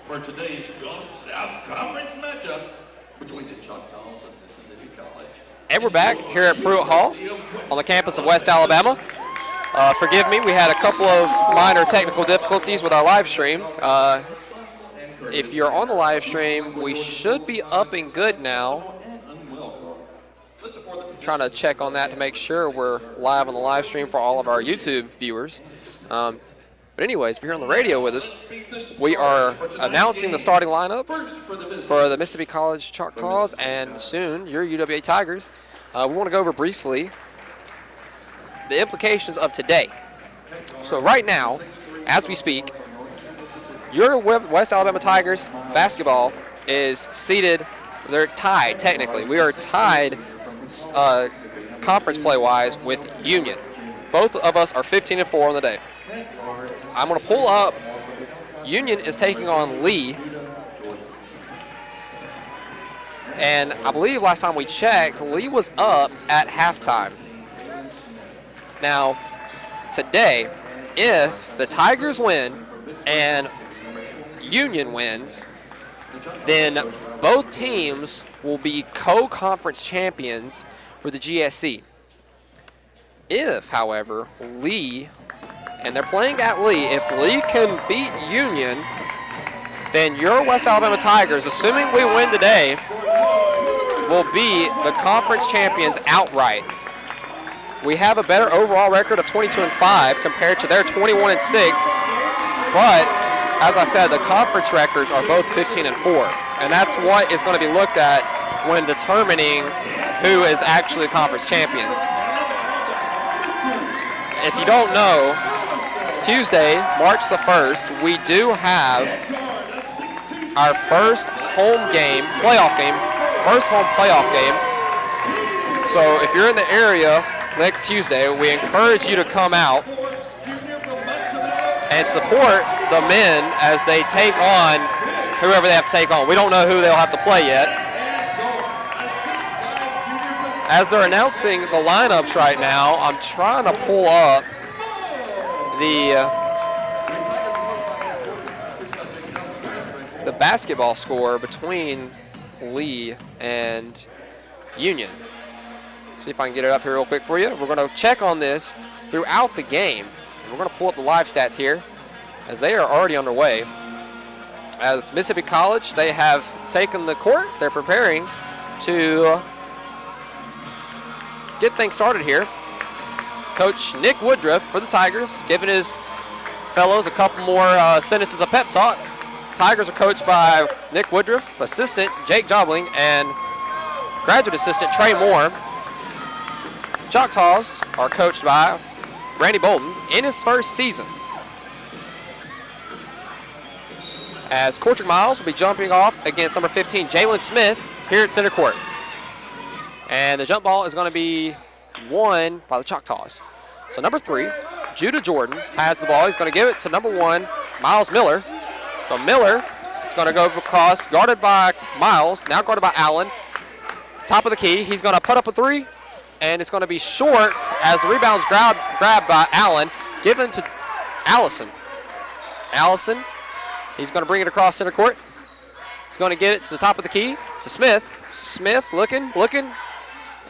for today's Gulf South Conference matchup between the Choctaws and Mississippi College. And we're back here at Pruitt Hall on the campus of West Alabama. Forgive me, we had a couple of minor technical difficulties with our live stream. If you're on the live stream, we should be up and good now. Trying to check on that to make sure we're live on the live stream for all of our YouTube viewers. But anyways, if you're on the radio with us, we are announcing the starting lineup for the Mississippi College Choctaws and soon your UWA Tigers. We want to go over briefly the implications of today. So right now, as we speak, your West Alabama Tigers basketball is seated, they're tied technically. We are tied conference play-wise with Union. Both of us are 15-4 on the day. I'm going to pull up. Union is taking on Lee. And I believe last time we checked, Lee was up at halftime. Now, today, if the Tigers win and Union wins, then both teams will be co-conference champions for the GSC. If, however, Lee, and they're playing at Lee, if Lee can beat Union, then your West Alabama Tigers, assuming we win today, will be the conference champions outright. We have a better overall record of 22-5 compared to their 21-6, but as I said, the conference records are both 15-4, and that's what is going to be looked at when determining who is actually conference champions. If you don't know, Tuesday, March the 1st, we do have our first home game, playoff game, first home playoff game. So if you're in the area next Tuesday, we encourage you to come out and support the men as they take on whoever they have to take on. We don't know who they'll have to play yet. As they're announcing the lineups right now, I'm trying to pull up the basketball score between Lee and Union. See if I can get it up here real quick for you. We're going to check on this throughout the game. We're going to pull up the live stats here as they are already underway. As Mississippi College, they have taken the court. They're preparing to get things started here. Coach Nick Woodruff for the Tigers, giving his fellows a couple more sentences of pep talk. Tigers are coached by Nick Woodruff, assistant Jake Jobling, and graduate assistant Trey Moore. Choctaws are coached by Randy Bolden in his first season. As Cortrick Miles will be jumping off against number 15, Jalen Smith, here at center court. And the jump ball is going to be won by the Choctaws. So number 3, Judah Jordan has the ball. He's going to give it to number 1, Miles Miller. So Miller is going to go across, guarded by Miles, now guarded by Allen. Top of the key, he's going to put up a 3, and it's going to be short as the rebound's grabbed by Allen, given to Allison. Allison, he's going to bring it across center court. He's going to get it to the top of the key to Smith. Smith looking,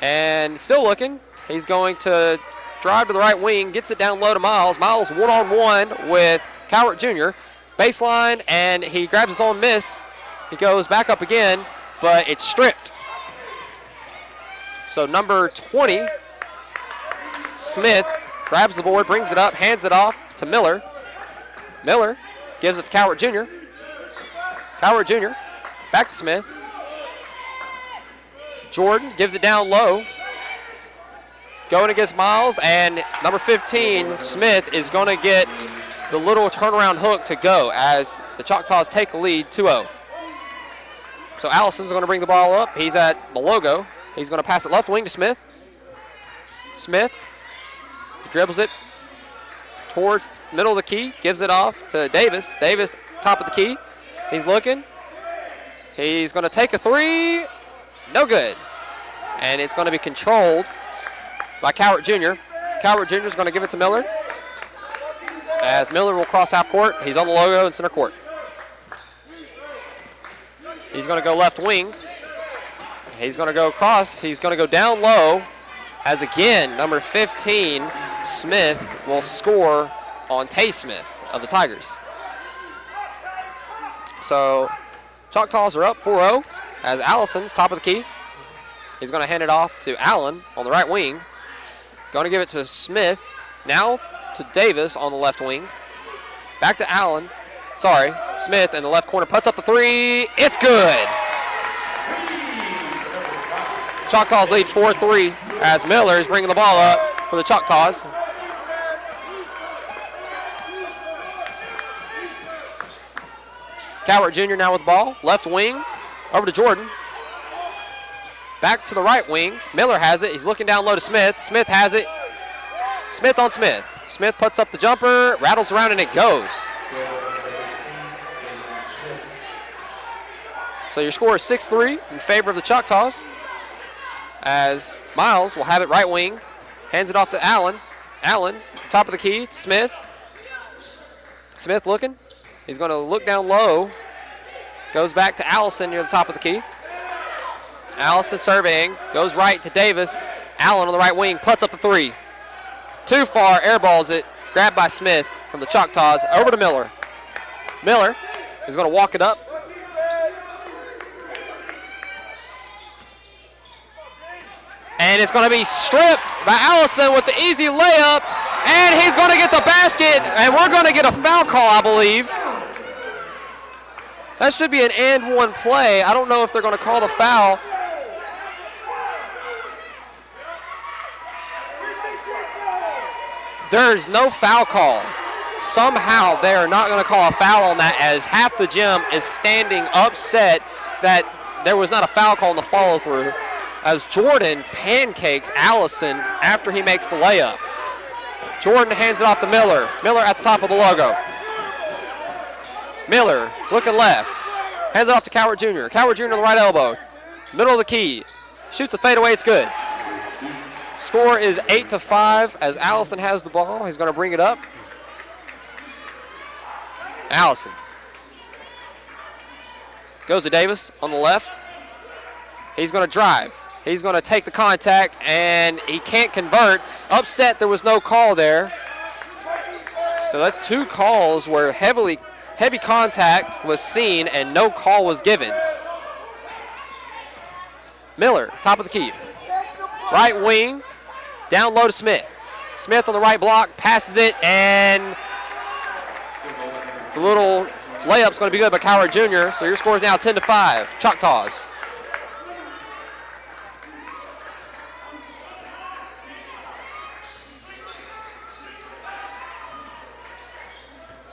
and still looking. He's going to drive to the right wing, gets it down low to Miles. Miles one-on-one with Cowart Jr. Baseline, and he grabs his own miss. He goes back up again, but it's stripped. So number 20, Smith, grabs the board, brings it up, hands it off to Miller. Miller gives it to Cowart Jr. Cowart Jr. back to Smith. Jordan gives it down low. Going against Miles, and number 15, Smith, is going to get the little turnaround hook to go as the Choctaws take a lead 2-0. So Allison's going to bring the ball up. He's at the logo. He's going to pass it left wing to Smith. Smith dribbles it towards the middle of the key, gives it off to Davis. Davis, top of the key. He's looking. He's going to take a 3. No good. And it's going to be controlled by Cowart Jr. Cowart Jr. is going to give it to Miller. As Miller will cross half court, he's on the logo in center court. He's going to go left wing. He's going to go across. He's going to go down low. As again, number 15, Smith, will score on Tay Smith of the Tigers. So Choctaws are up 4-0 as Allison's top of the key. He's going to hand it off to Allen on the right wing. Going to give it to Smith. Now to Davis on the left wing. Back to Allen. Sorry, Smith in the left corner puts up the three. It's good. Choctaws lead 4-3 as Miller is bringing the ball up for the Choctaws. Cowart Jr. now with the ball. Left wing over to Jordan. Back to the right wing. Miller has it. He's looking down low to Smith. Smith has it. Smith on Smith. Smith puts up the jumper, rattles around, and it goes. So your score is 6-3 in favor of the Choctaws as Miles will have it right wing. Hands it off to Allen. Allen, top of the key to Smith. Smith looking. He's going to look down low. Goes back to Allison near the top of the key. Allison surveying. Goes right to Davis. Allen on the right wing puts up the three. Too far, airballs it. Grabbed by Smith from the Choctaws. Over to Miller. Miller is going to walk it up. And it's going to be stripped by Allison with the easy layup. And he's going to get the basket. And we're going to get a foul call, I believe. That should be an and one play. I don't know if they're going to call the foul. There's no foul call. Somehow they are not going to call a foul on that as half the gym is standing upset that there was not a foul call on the follow-through as Jordan pancakes Allison after he makes the layup. Jordan hands it off to Miller. Miller at the top of the logo. Miller looking left. Hands it off to Cowart Jr. Cowart Jr. on the right elbow. Middle of the key. Shoots the fadeaway. It's good. Score is 8-5 as Allison has the ball. He's going to bring it up. Allison. Goes to Davis on the left. He's going to drive. He's going to take the contact, and he can't convert. Upset there was no call there. So that's two calls where heavy contact was seen and no call was given. Miller, top of the key. Right wing, down low to Smith. Smith on the right block, passes it, and the little layup's going to be good by Cowart Jr., so your score is now 10-5, Choctaws.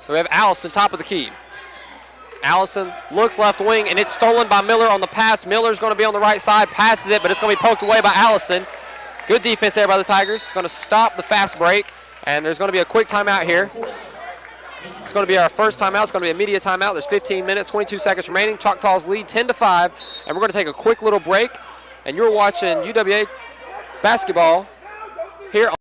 So we have Allison, top of the key. Allison looks left wing, and it's stolen by Miller on the pass. Miller's going to be on the right side, passes it, but it's going to be poked away by Allison. Good defense there by the Tigers. It's going to stop the fast break, and there's going to be a quick timeout here. It's going to be our first timeout. It's going to be a media timeout. There's 15 minutes, 22 seconds remaining. Choctaws lead 10-5, and we're going to take a quick little break, and you're watching UWA basketball here on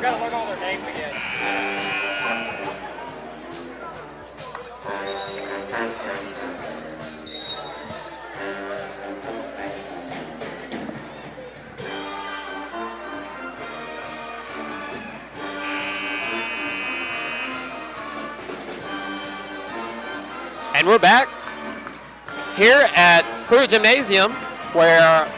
got to learn all their names again. And we're back here at Pruitt Gymnasium, where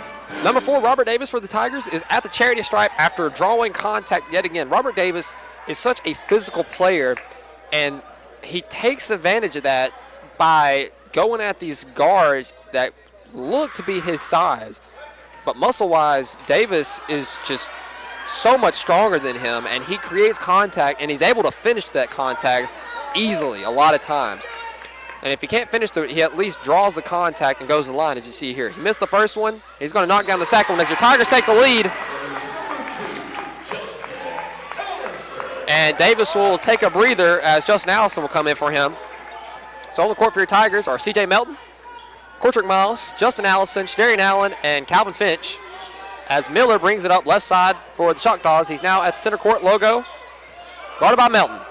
number 4, Robert Davis for the Tigers, is at the charity stripe after drawing contact yet again. Robert Davis is such a physical player, and he takes advantage of that by going at these guards that look to be his size. But muscle-wise, Davis is just so much stronger than him, and he creates contact, and he's able to finish that contact easily a lot of times. And if he can't finish it, he at least draws the contact and goes to the line, as you see here. He missed the first one. He's going to knock down the second one as your Tigers take the lead. And Davis will take a breather as Justin Allison will come in for him. So on the court for your Tigers are C.J. Melton, Cortrick Miles, Justin Allison, Shadarian Allen, and Calvin Finch. As Miller brings it up left side for the Choctaws. He's now at the center court logo, guarded by Melton.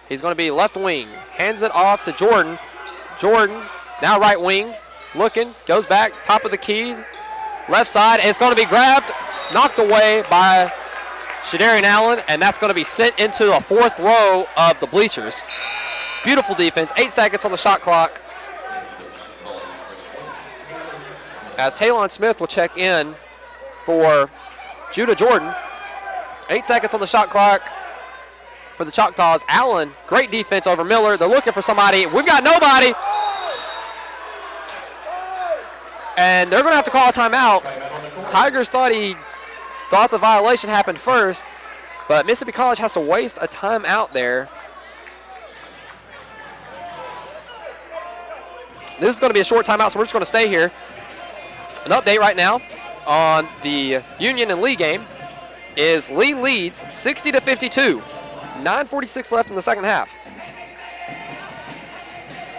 He's going to be left wing. Hands it off to Jordan. Jordan, now right wing, looking, goes back, top of the key, left side. It's going to be grabbed, knocked away by Shadarian Allen, and that's going to be sent into the fourth row of the bleachers. Beautiful defense. 8 seconds on the shot clock. As Talon Smith will check in for Judah Jordan. 8 seconds on the shot clock for the Choctaws. Allen, great defense over Miller. They're looking for somebody. We've got nobody. And they're going to have to call a timeout. Tigers thought the violation happened first, but Mississippi College has to waste a timeout there. This is going to be a short timeout, so we're just going to stay here. An update right now on the Union and Lee game is Lee leads 60-52. 9:46 left in the second half.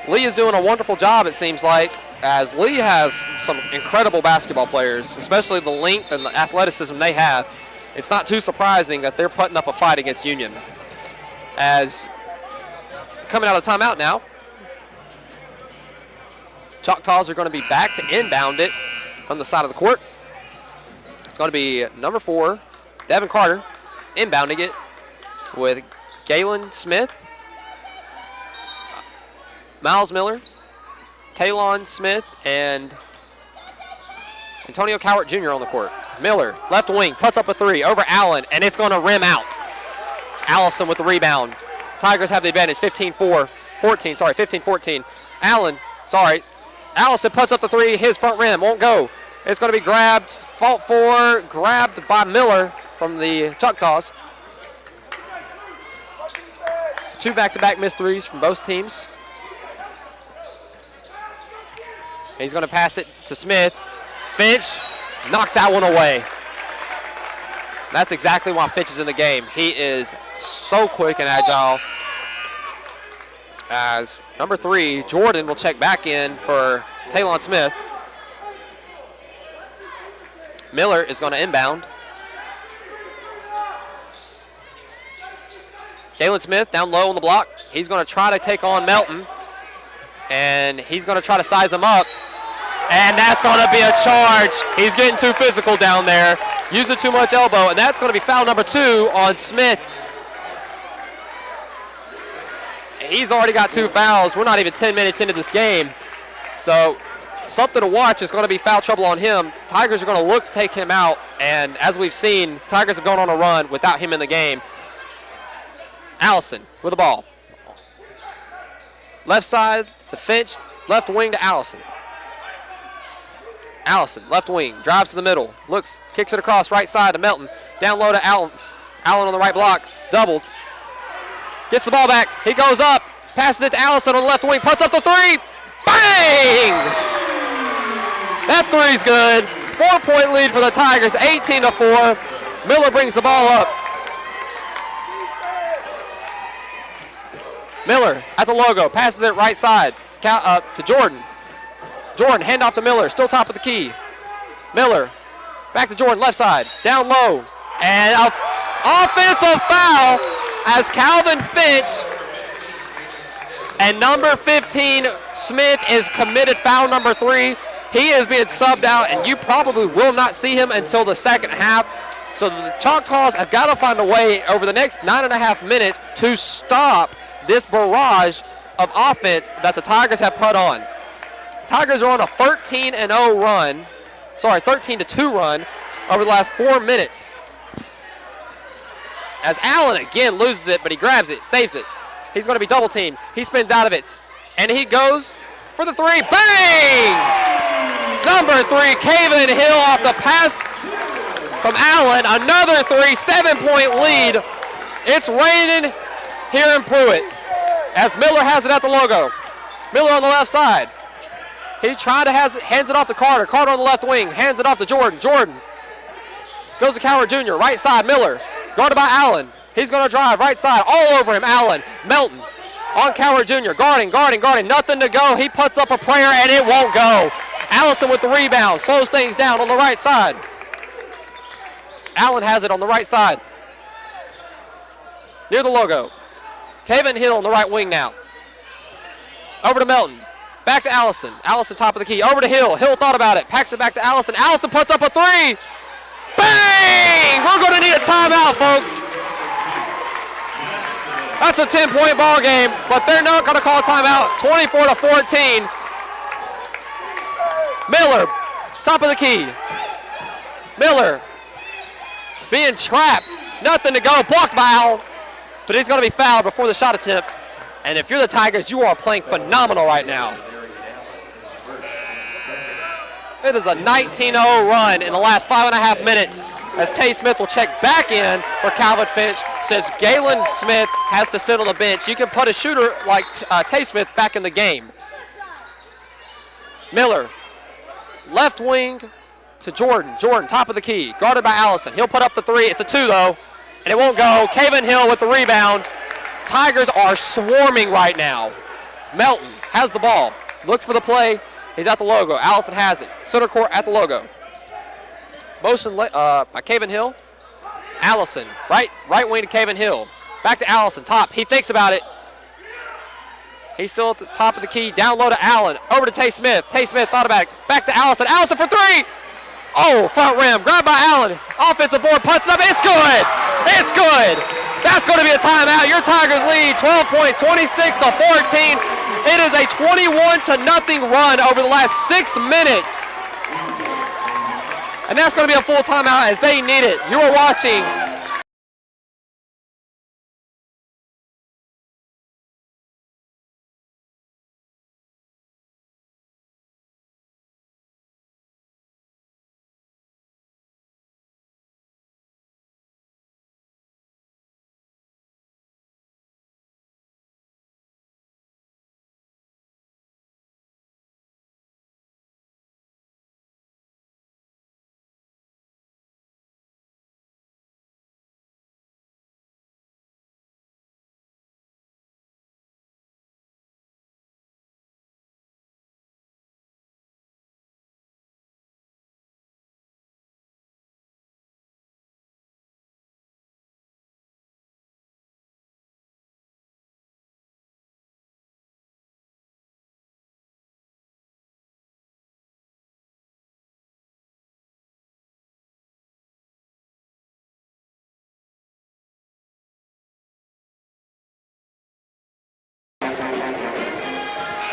Lee is doing a wonderful job, it seems like, as Lee has some incredible basketball players, especially the length and the athleticism they have. It's not too surprising that they're putting up a fight against Union. As coming out of timeout now, Choctaws are going to be back to inbound it from the side of the court. It's going to be number 4, Devin Carter, inbounding it with Galen Smith, Miles Miller, Talon Smith, and Antonio Cowart Jr. on the court. Miller, left wing, puts up a 3 over Allen, and it's going to rim out. Allison with the rebound. Tigers have the advantage, 15-14. Allen, Allison puts up the 3, his front rim, won't go. It's going to be grabbed, grabbed by Miller from the Choctaws. 2 back-to-back missed threes from both teams. He's going to pass it to Smith. Finch knocks that one away. That's exactly why Finch is in the game. He is so quick and agile. As number 3, Jordan will check back in for Talon Smith. Miller is going to inbound. Jalen Smith down low on the block. He's going to try to take on Melton. And he's going to try to size him up. And that's going to be a charge. He's getting too physical down there. Using too much elbow. And that's going to be foul number 2 on Smith. He's already got 2 fouls. We're not even 10 minutes into this game. So something to watch is going to be foul trouble on him. Tigers are going to look to take him out. And as we've seen, Tigers have gone on a run without him in the game. Allison with the ball. Left side to Finch. Left wing to Allison. Allison, left wing, drives to the middle. Looks, kicks it across right side to Melton. Down low to Allen. Allen on the right block. Doubled. Gets the ball back. He goes up. Passes it to Allison on the left wing. Puts up the 3. Bang! That 3's good. 4-point lead for the Tigers. 18-4. Miller brings the ball up. Miller at the logo, passes it right side to Jordan. Jordan, hand off to Miller, still top of the key. Miller, back to Jordan, left side, down low. And Offensive foul as Calvin Finch and number 15, Smith, is committed foul number 3. He is being subbed out, and you probably will not see him until the second half. So the Choctaws have got to find a way over the next 9.5 minutes to stop this barrage of offense that the Tigers have put on. Tigers are on a 13-2 run over the last 4 minutes. As Allen again loses it, but he grabs it, saves it. He's going to be double teamed. He spins out of it, and he goes for the 3. Bang! Number 3, Kaven Hill off the pass from Allen. Another 3, 7-point lead. It's raining here in Pruitt as Miller has it at the logo. Miller on the left side. He tried to hands it off to Carter. Carter on the left wing, hands it off to Jordan. Jordan goes to Coward Jr., right side, Miller. Guarded by Allen. He's going to drive right side, all over him, Allen. Melton on Coward Jr., guarding. Nothing to go. He puts up a prayer, and it won't go. Allison with the rebound, slows things down on the right side. Allen has it on the right side, near the logo. Kaven Hill on the right wing now. Over to Melton. Back to Allison. Allison top of the key. Over to Hill. Hill thought about it. Packs it back to Allison. Allison puts up a 3. Bang! We're going to need a timeout, folks. That's a 10-point ball game, but they're not going to call a timeout. 24-14. Miller, top of the key. Miller being trapped. Nothing to go. Blocked by Al, but he's going to be fouled before the shot attempt. And if you're the Tigers, you are playing phenomenal right now. It is a 19-0 run in the last 5.5 minutes as Tay Smith will check back in for Calvin Finch. Says Galen Smith has to sit on the bench. You can put a shooter like Tay Smith back in the game. Miller, left wing to Jordan. Jordan, top of the key, guarded by Allison. He'll put up the 3. It's a 2, though, and it won't go. Kaven Hill with the rebound. Tigers are swarming right now. Melton has the ball, looks for the play. He's at the logo. Allison has it. Center court at the logo. Motion by Kaven Hill. Allison, right wing to Kaven Hill. Back to Allison, top. He thinks about it. He's still at the top of the key. Down low to Allen. Over to Tay Smith. Tay Smith thought about it. Back to Allison. Allison for 3. Oh, front rim. Grabbed by Allen. Offensive board. Puts it up. It's good. It's good. That's going to be a timeout. Your Tigers lead 12 points, 26-14. It is a 21-0 run over the last 6 minutes. And that's going to be a full timeout as they need it. You are watching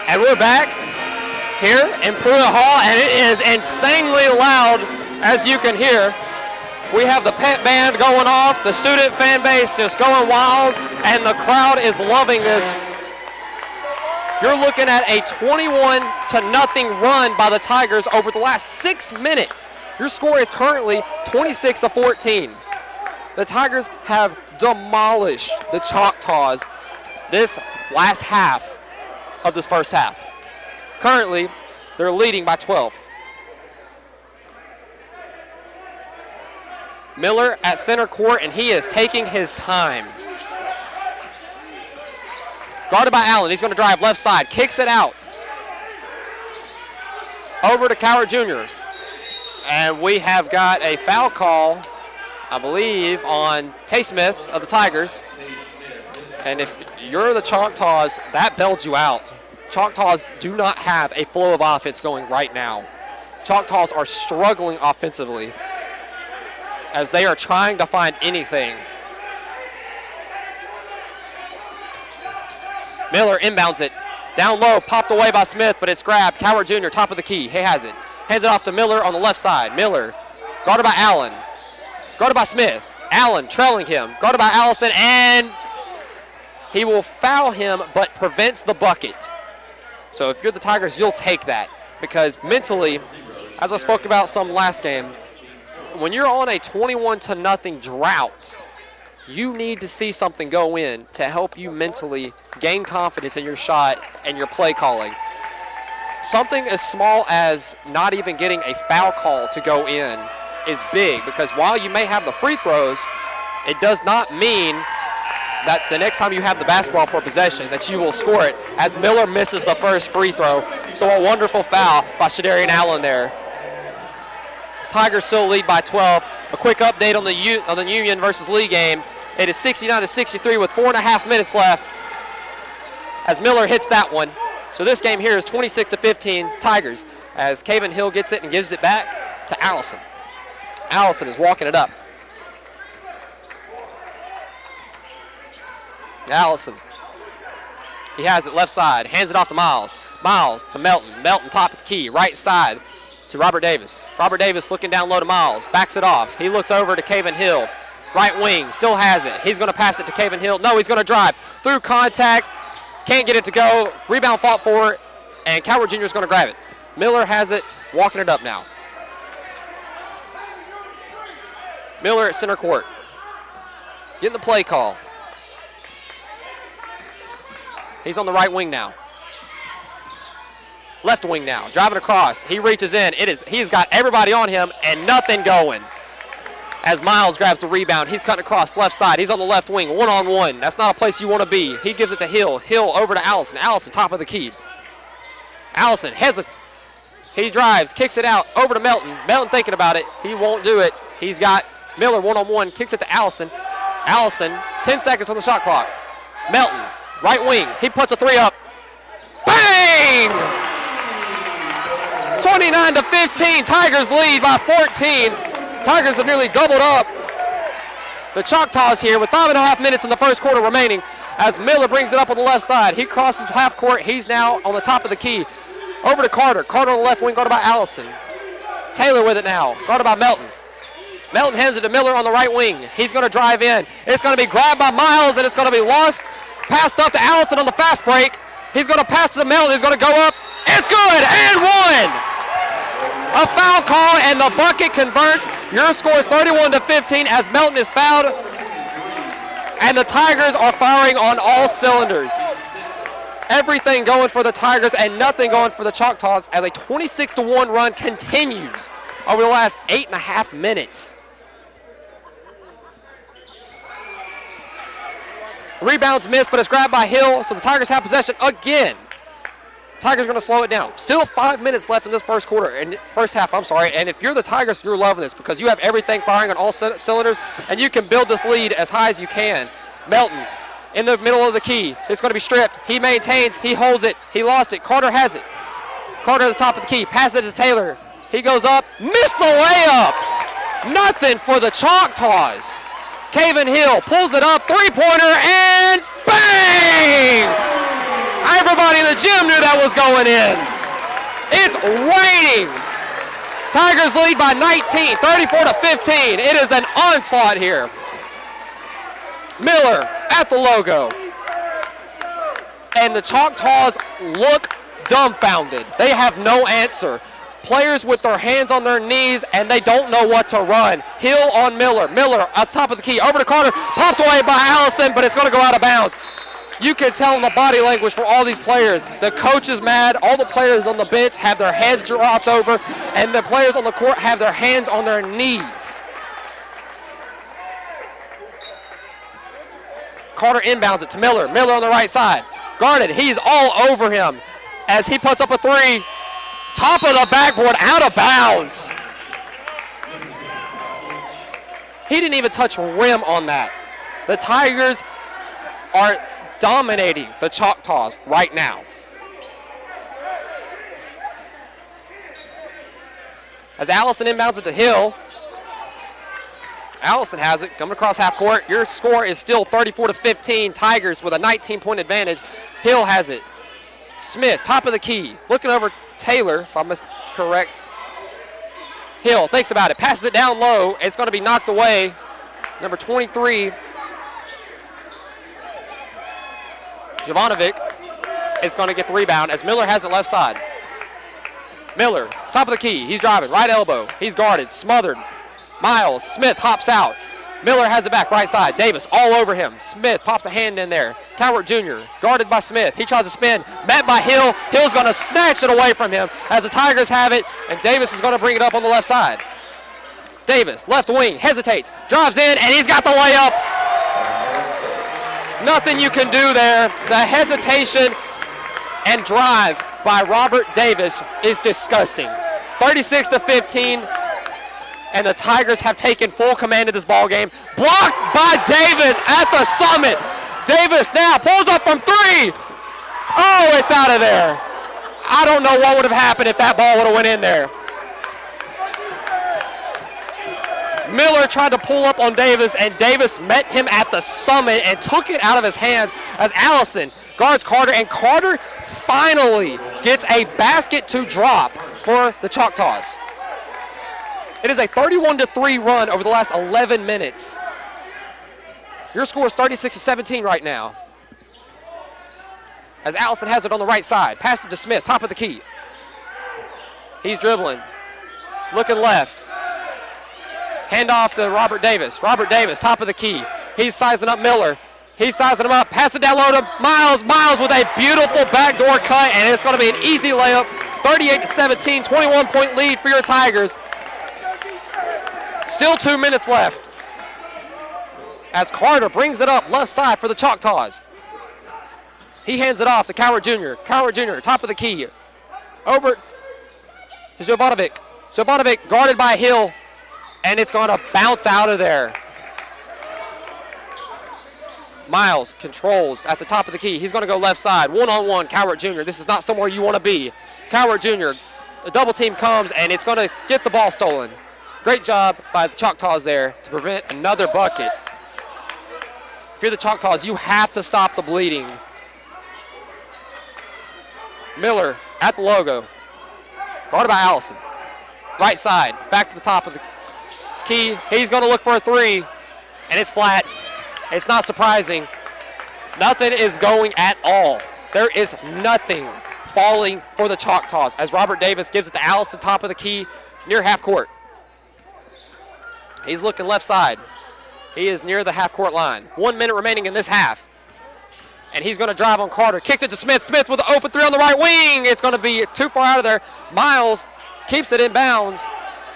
and we're back here in Pruitt Hall, and it is insanely loud, as you can hear. We have the pet band going off, the student fan base just going wild, and the crowd is loving this. You're looking at a 21-0 run by the Tigers over the last 6 minutes. Your score is currently 26-14. The Tigers have demolished the Choctaws this last half of this first half. Currently, they're leading by 12. Miller at center court, and he is taking his time. Guarded by Allen. He's going to drive left side. Kicks it out. Over to Coward Jr. And we have got a foul call I believe, on Tay Smith of the Tigers. And if you're the Choctaws, that bailed you out. Choctaws do not have a flow of offense going right now. Choctaws are struggling offensively as they are trying to find anything. Miller inbounds it. Down low, popped away by Smith, but it's grabbed. Cowart Jr., top of the key. He has it. Hands it off to Miller on the left side. Miller, guarded by Allen. Guarded by Smith. Allen trailing him. Guarded by Allison, and he will foul him, but prevents the bucket. So if you're the Tigers, you'll take that. Because mentally, as I spoke about some last game, when you're on a 21-0 drought, you need to see something go in to help you mentally gain confidence in your shot and your play calling. Something as small as not even getting a foul call to go in is big, because while you may have the free throws, it does not mean that the next time you have the basketball for possession that you will score it, as Miller misses the first free throw. So a wonderful foul by Shadarian Allen there. Tigers still lead by 12. A quick update on the Union versus Lee game. It is 69-63 with 4.5 minutes left as Miller hits that one. So this game here is 26-15 Tigers as Caven Hill gets it and gives it back to Allison. Allison is walking it up. Allison. He has it left side. Hands it off to Miles. Miles to Melton. Melton top of the key. Right side to Robert Davis. Robert Davis looking down low to Miles. Backs it off. He looks over to Caven Hill. Right wing. Still has it. He's going to pass it to Caven Hill. No, he's going to drive. Through contact. Can't get it to go. Rebound fought for it. And Cowart Jr. is going to grab it. Miller has it. Walking it up now. Miller at center court. Getting the play call. He's on the right wing now. Left wing now. Driving across. He reaches in. He's got everybody on him and nothing going. As Miles grabs the rebound, he's cutting across left side. He's on the left wing, one-on-one. That's not a place you want to be. He gives it to Hill. Hill over to Allison. Allison, top of the key. Allison hesitates. He drives, kicks it out over to Melton. Melton thinking about it. He won't do it. He's got Miller one-on-one, kicks it to Allison. Allison, 10 seconds on the shot clock. Melton, right wing. He puts a three up. Bang! 29-15. Tigers lead by 14. Tigers have nearly doubled up the Choctaws here with 5.5 minutes in the first quarter remaining as Miller brings it up on the left side. He crosses half court. He's now on the top of the key. Over to Carter. Carter on the left wing, guarded by Allison. Taylor with it now, guarded by Melton. Melton hands it to Miller on the right wing. He's going to drive in. It's going to be grabbed by Miles, and it's going to be lost. Passed up to Allison on the fast break. He's going to pass it to Melton. He's going to go up. It's good, and one. A foul call, and the bucket converts. Your score is 31-15 as Melton is fouled. And the Tigers are firing on all cylinders. Everything going for the Tigers and nothing going for the Choctaws as a 26-1 run continues over the last 8.5 minutes. Rebounds missed, but it's grabbed by Hill, so the Tigers have possession again. Tigers going to slow it down. Still 5 minutes left in this first half, and if you're the Tigers, you're loving this because you have everything firing on all cylinders, and you can build this lead as high as you can. Melton in the middle of the key. It's going to be stripped. He maintains. He holds it. He lost it. Carter has it. Carter at the top of the key. Passes it to Taylor. He goes up. Missed the layup. Nothing for the Choctaws. Caven Hill pulls it up. Three-pointer, and bang! Everybody in the gym knew that was going in. It's raining. Tigers lead by 19, 34-15. It is an onslaught here. Miller at the logo. And the Choctaws look dumbfounded. They have no answer. Players with their hands on their knees, and they don't know what to run. Hill on Miller. Miller at the top of the key. Over to Carter. Popped away by Allison, but it's going to go out of bounds. You can tell in the body language for all these players. The coach is mad. All the players on the bench have their heads dropped over, and the players on the court have their hands on their knees. Carter inbounds it to Miller. Miller on the right side. Guarded. He's all over him as he puts up a three. Top of the backboard, out of bounds. He didn't even touch rim on that. The Tigers are dominating the Choctaws right now. As Allison inbounds it to Hill. Allison has it, coming across half court. Your score is still 34-15. Tigers with a 19-point advantage. Hill has it. Smith, top of the key, looking over Taylor, if I'm correct. Hill thinks about it, passes it down low. It's going to be knocked away. Number 23, Jovanovic, is going to get the rebound as Miller has it left side. Miller, top of the key. He's driving, right elbow. He's guarded, smothered. Miles, Smith hops out. Miller has it back, right side. Davis all over him. Smith pops a hand in there. Cowart Jr. guarded by Smith. He tries to spin, met by Hill. Hill's going to snatch it away from him as the Tigers have it, and Davis is going to bring it up on the left side. Davis, left wing, hesitates, drives in, and he's got the layup. Nothing you can do there. The hesitation and drive by Robert Davis is disgusting. 36-15. And the Tigers have taken full command of this ball game. Blocked by Davis at the summit. Davis now pulls up from three. Oh, it's out of there. I don't know what would have happened if that ball would have went in there. Miller tried to pull up on Davis, and Davis met him at the summit and took it out of his hands as Allison guards Carter, and Carter finally gets a basket to drop for the Choctaws. It is a 31-3 run over the last 11 minutes. Your score is 36-17 right now. As Allison has it on the right side. Pass it to Smith, top of the key. He's dribbling. Looking left. Hand off to Robert Davis. Robert Davis, top of the key. He's sizing up Miller. He's sizing him up. Pass it down low to Miles. Miles with a beautiful backdoor cut, and it's going to be an easy layup. 38-17, 21-point lead for your Tigers. Still 2 minutes left as Carter brings it up left side for the Choctaws. He hands it off to Cowart Jr. Cowart Jr., top of the key. Over to Jovanovic. Jovanovic guarded by Hill, and it's going to bounce out of there. Miles controls at the top of the key. He's going to go left side. One-on-one, Cowart Jr. This is not somewhere you want to be. Cowart Jr., the double team comes, and it's going to get the ball stolen. Great job by the Choctaws there to prevent another bucket. If you're the Choctaws, you have to stop the bleeding. Miller at the logo. Guarded by Allison. Right side, back to the top of the key. He's going to look for a three, and it's flat. It's not surprising. Nothing is going at all. There is nothing falling for the Choctaws as Robert Davis gives it to Allison, top of the key, near half court. He's looking left side. He is near the half-court line. 1 minute remaining in this half. And he's going to drive on Carter. Kicks it to Smith. Smith with the open three on the right wing. It's going to be too far out of there. Miles keeps it in bounds,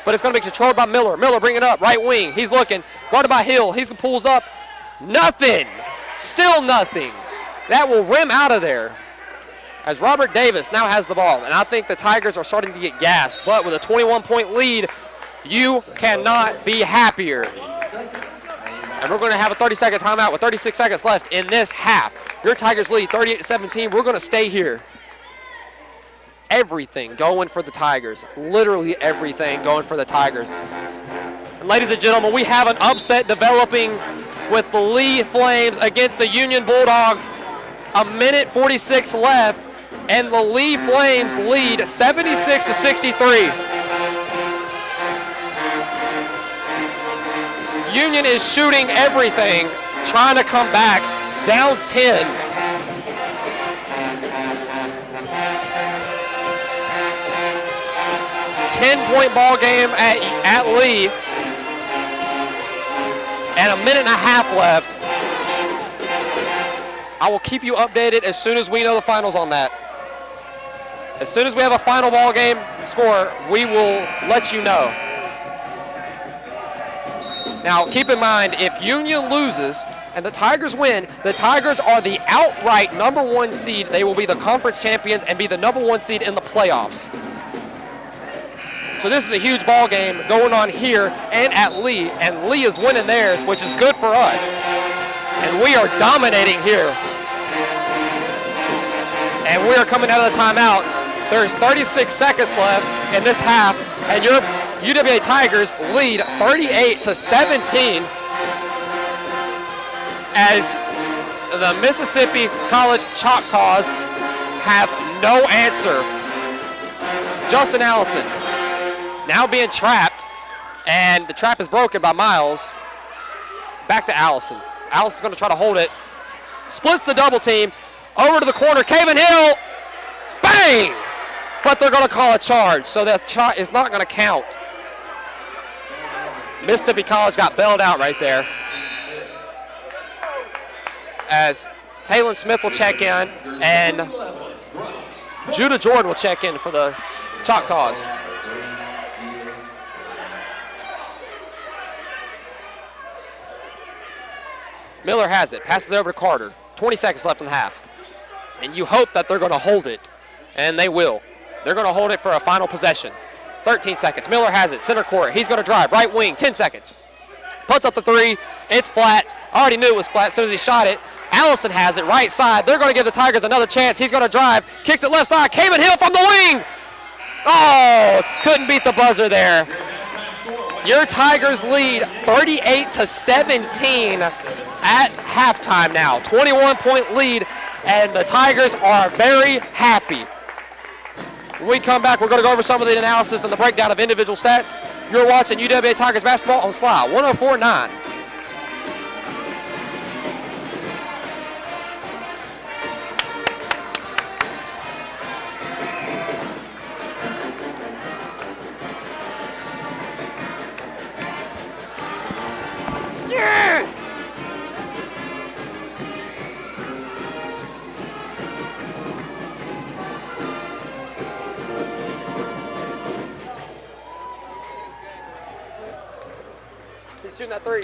but it's going to be controlled by Miller. Miller bring it up, right wing. He's looking. Guarded by Hill. He pulls up. Nothing. Still nothing. That will rim out of there as Robert Davis now has the ball. And I think the Tigers are starting to get gassed. But with a 21-point lead, you cannot be happier. And we're going to have a 30-second timeout with 36 seconds left in this half. Your Tigers lead 38-17. We're going to stay here. Everything going for the Tigers. Literally everything going for the Tigers. And ladies and gentlemen, we have an upset developing with the Lee Flames against the Union Bulldogs. 1:46 left, and the Lee Flames lead 76-63. Union is shooting everything, trying to come back, down 10. Ten-point ball game at Lee, and 1.5 minutes left. I will keep you updated as soon as we know the finals on that. As soon as we have a final ball game score, we will let you know. Now, keep in mind, if Union loses and the Tigers win, the Tigers are the outright #1 seed. They will be the conference champions and be the #1 seed in the playoffs. So this is a huge ball game going on here and at Lee, and Lee is winning theirs, which is good for us. And we are dominating here. And we are coming out of the timeouts. There's 36 seconds left in this half, and your UWA Tigers lead 38-17 as the Mississippi College Choctaws have no answer. Justin Allison now being trapped, and the trap is broken by Miles. Back to Allison. Allison's going to try to hold it. Splits the double team. Over to the corner. Caven Hill. Bang! But they're going to call a charge, so that shot is not going to count. Mississippi College got bailed out right there. As Taylon Smith will check in, and Judah Jordan will check in for the Choctaws. Miller has it, passes it over to Carter. 20 seconds left in the half. And you hope that they're going to hold it, and they will. They're going to hold it for a final possession. 13 seconds. Miller has it, center court. He's going to drive, right wing, 10 seconds. Puts up the three. It's flat. I already knew it was flat as soon as he shot it. Allison has it, right side. They're going to give the Tigers another chance. He's going to drive, kicks it left side. Caven Hill from the wing. Oh, couldn't beat the buzzer there. Your Tigers lead 38-17 at halftime now. 21-point lead, and the Tigers are very happy. When we come back, we're going to go over some of the analysis and the breakdown of individual stats. You're watching UWA Tigers basketball on Sly 104.9. Yes! He's shooting that three.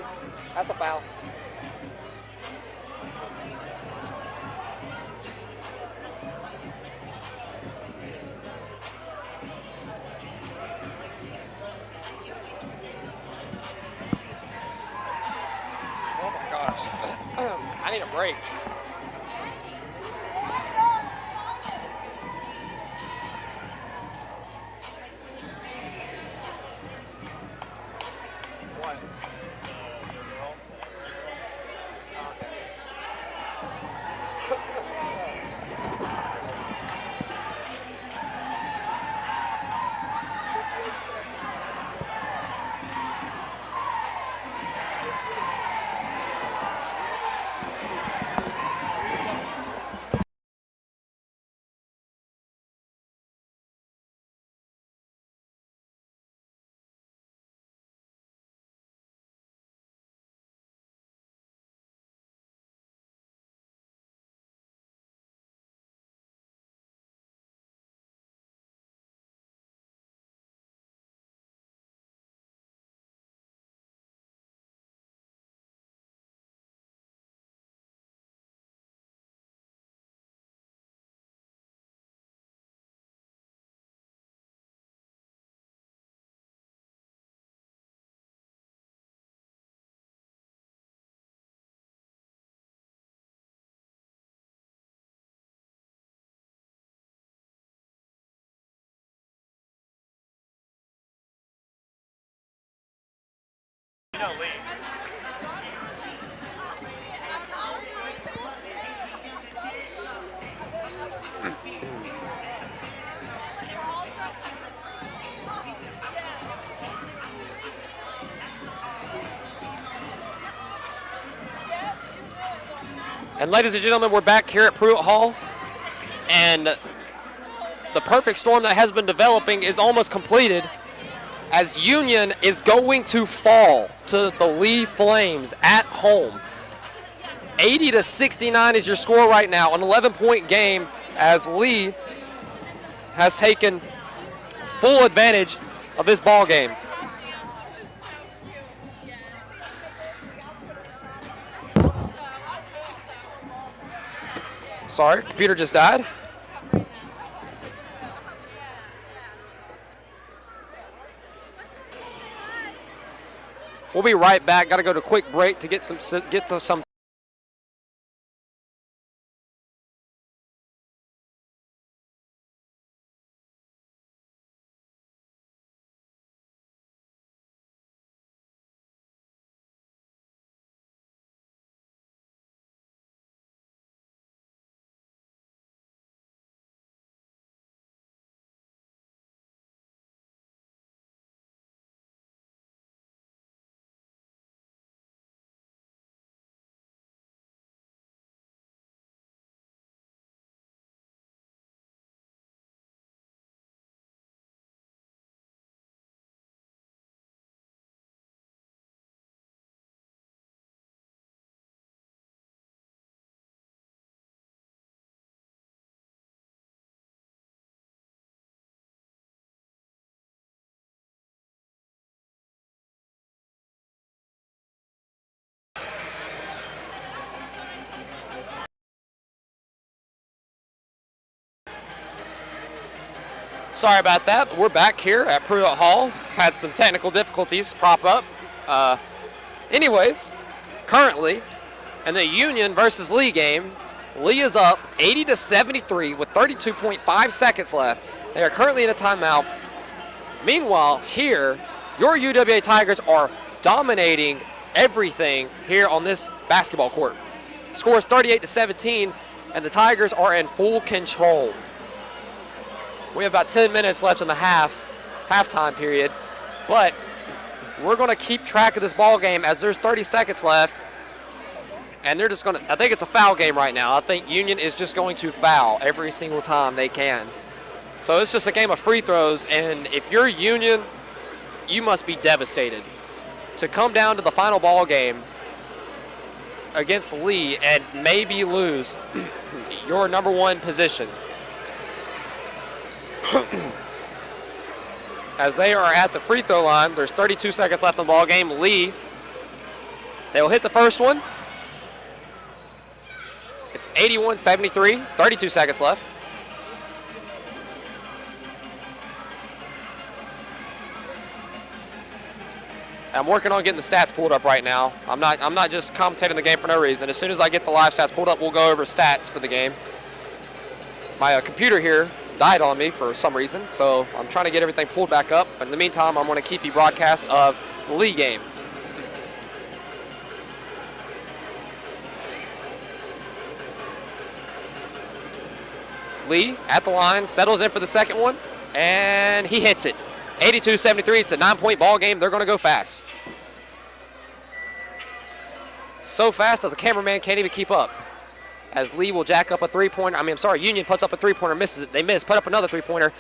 That's a foul. Oh my gosh. I need a break. Lee. And ladies and gentlemen, we're back here at Pruitt Hall, and the perfect storm that has been developing is almost completed, as Union is going to fall to the Lee Flames at home. 80-69 is your score right now, an 11-point game, as Lee has taken full advantage of this ball game. Sorry, computer just died. be right back. Got to go to a quick break to get to some. Sorry about that, but we're back here at Pruitt Hall. Had some technical difficulties prop up. Anyways, currently in the Union versus Lee game, Lee is up 80-73 with 32.5 seconds left. They are currently in a timeout. Meanwhile, here, your UWA Tigers are dominating everything here on this basketball court. The score is 38-17, and the Tigers are in full control. We have about 10 minutes left in the halftime period, but we're going to keep track of this ball game as there's 30 seconds left, and they're just going to, I think it's a foul game right now. I think Union is just going to foul every single time they can. So it's just a game of free throws, and if you're Union, you must be devastated to come down to the final ball game against Lee and maybe lose your number one position. As they are at the free throw line, there's 32 seconds left in the ball game. Lee, they will hit the first one. It's 81-73, 32 seconds left. I'm working on getting the stats pulled up right now. I'm not just commentating the game for no reason. As soon as I get the live stats pulled up, we'll go over stats for the game. My computer here died on me for some reason, so I'm trying to get everything pulled back up. But in the meantime, I'm going to keep you broadcast of the Lee game. Lee at the line, settles in for the second one, and he hits it. 82-73, it's a 9-point ball game. They're going to go fast. So fast that the cameraman can't even keep up. As Lee will jack up a three-pointer. Union puts up a three-pointer, misses it. They miss, put up another three-pointer,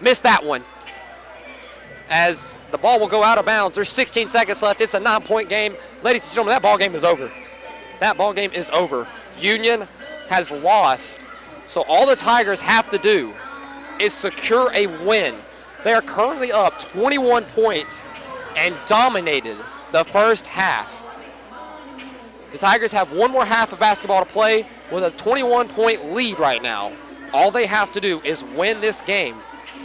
missed that one. As the ball will go out of bounds, there's 16 seconds left. It's a 9-point game. Ladies and gentlemen, that ball game is over. That ball game is over. Union has lost, so all the Tigers have to do is secure a win. They are currently up 21 points and dominated the first half. The Tigers have one more half of basketball to play with a 21-point lead right now. All they have to do is win this game,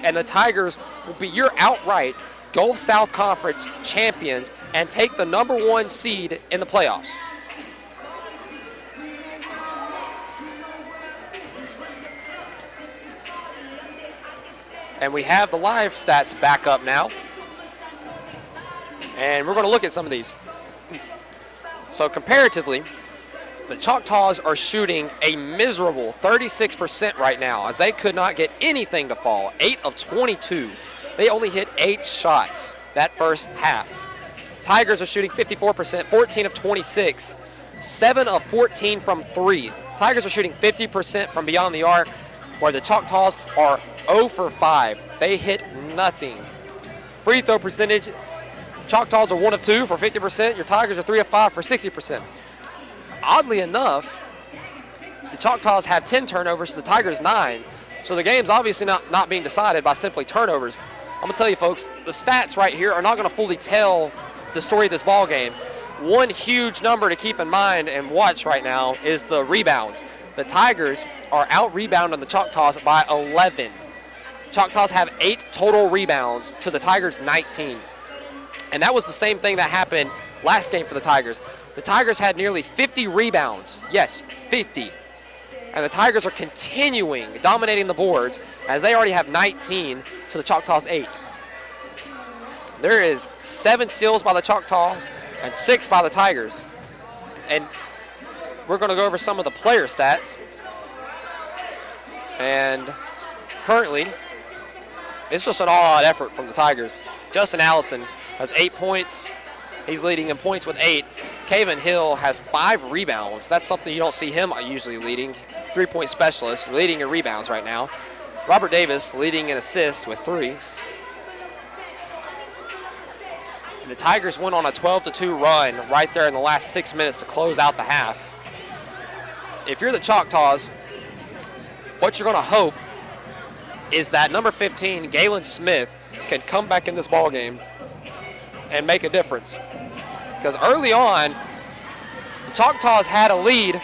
and the Tigers will be your outright Gulf South Conference champions and take the number one seed in the playoffs. And we have the live stats back up now. And we're going to look at some of these. So comparatively, the Choctaws are shooting a miserable 36% right now as they could not get anything to fall. 8 of 22. They only hit 8 shots that first half. Tigers are shooting 54%, 14 of 26, 7 of 14 from 3. Tigers are shooting 50% from beyond the arc, where the Choctaws are 0 for 5. They hit nothing. Free throw percentage, Choctaws are 1 of 2 for 50%. Your Tigers are 3 of 5 for 60%. Oddly enough, the Choctaws have 10 turnovers, the Tigers 9. So the game's obviously not being decided by simply turnovers. I'm going to tell you, folks, the stats right here are not going to fully tell the story of this ball game. One huge number to keep in mind and watch right now is the rebounds. The Tigers are out-rebounding the Choctaws by 11. Choctaws have 8 total rebounds to the Tigers' 19. And that was the same thing that happened last game for the Tigers. The Tigers had nearly 50 rebounds. Yes, 50. And the Tigers are continuing dominating the boards as they already have 19 to the Choctaws 8. There is 7 steals by the Choctaws and 6 by the Tigers. And we're going to go over some of the player stats. And currently, it's just an all-out effort from the Tigers. Justin Allison has 8 points. He's leading in points with 8. Kaven Hill has 5 rebounds. That's something you don't see him usually leading. 3-point specialist, leading in rebounds right now. Robert Davis leading in assists with 3. And the Tigers went on a 12-2 run right there in the last 6 minutes to close out the half. If you're the Choctaws, what you're going to hope is that number 15, Galen Smith, can come back in this ball game and make a difference. Because early on, the Choctaws had a lead.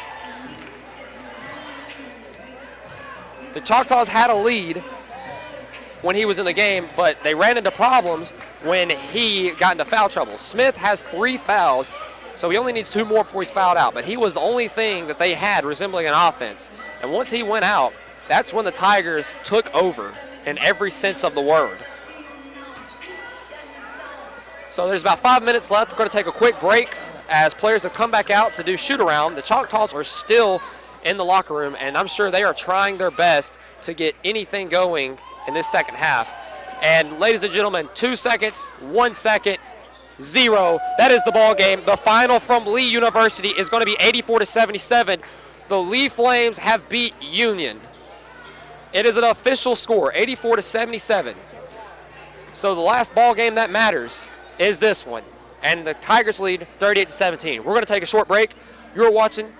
The Choctaws had a lead when he was in the game, but they ran into problems when he got into foul trouble. Smith has 3 fouls, so he only needs 2 more before he's fouled out. But he was the only thing that they had resembling an offense. And once he went out, that's when the Tigers took over in every sense of the word. So there's about 5 minutes left. We're going to take a quick break as players have come back out to do shoot-around. The Choctaws are still in the locker room, and I'm sure they are trying their best to get anything going in this second half. And ladies and gentlemen, 2 seconds, 1 second, 0. That is the ball game. The final from Lee University is going to be 84-77. The Lee Flames have beat Union. It is an official score, 84-77. So the last ball game that matters is this one. And the Tigers lead 38-17. We're going to take a short break. You're watching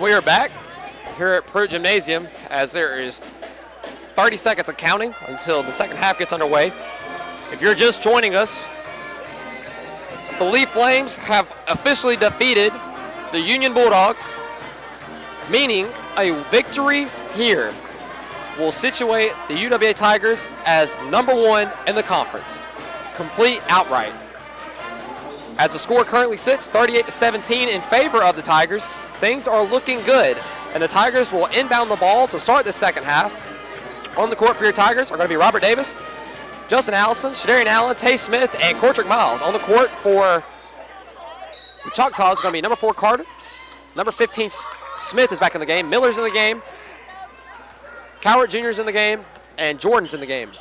And we are back here at Pruitt Gymnasium as there is 30 seconds of counting until the second half gets underway. If you're just joining us, the Lee Flames have officially defeated the Union Bulldogs, meaning a victory here will situate the UWA Tigers as #1 in the conference, complete outright. As the score currently sits, 38-17 in favor of the Tigers, things are looking good, and the Tigers will inbound the ball to start the second half. On the court for your Tigers are going to be Robert Davis, Justin Allison, Shadarian Allen, Tay Smith, and Cortrick Miles. On the court for the Choctaws is going to be number 4 Carter, number 15 Smith is back in the game, Miller's in the game, Cowart Jr.'s in the game, and Jordan's in the game.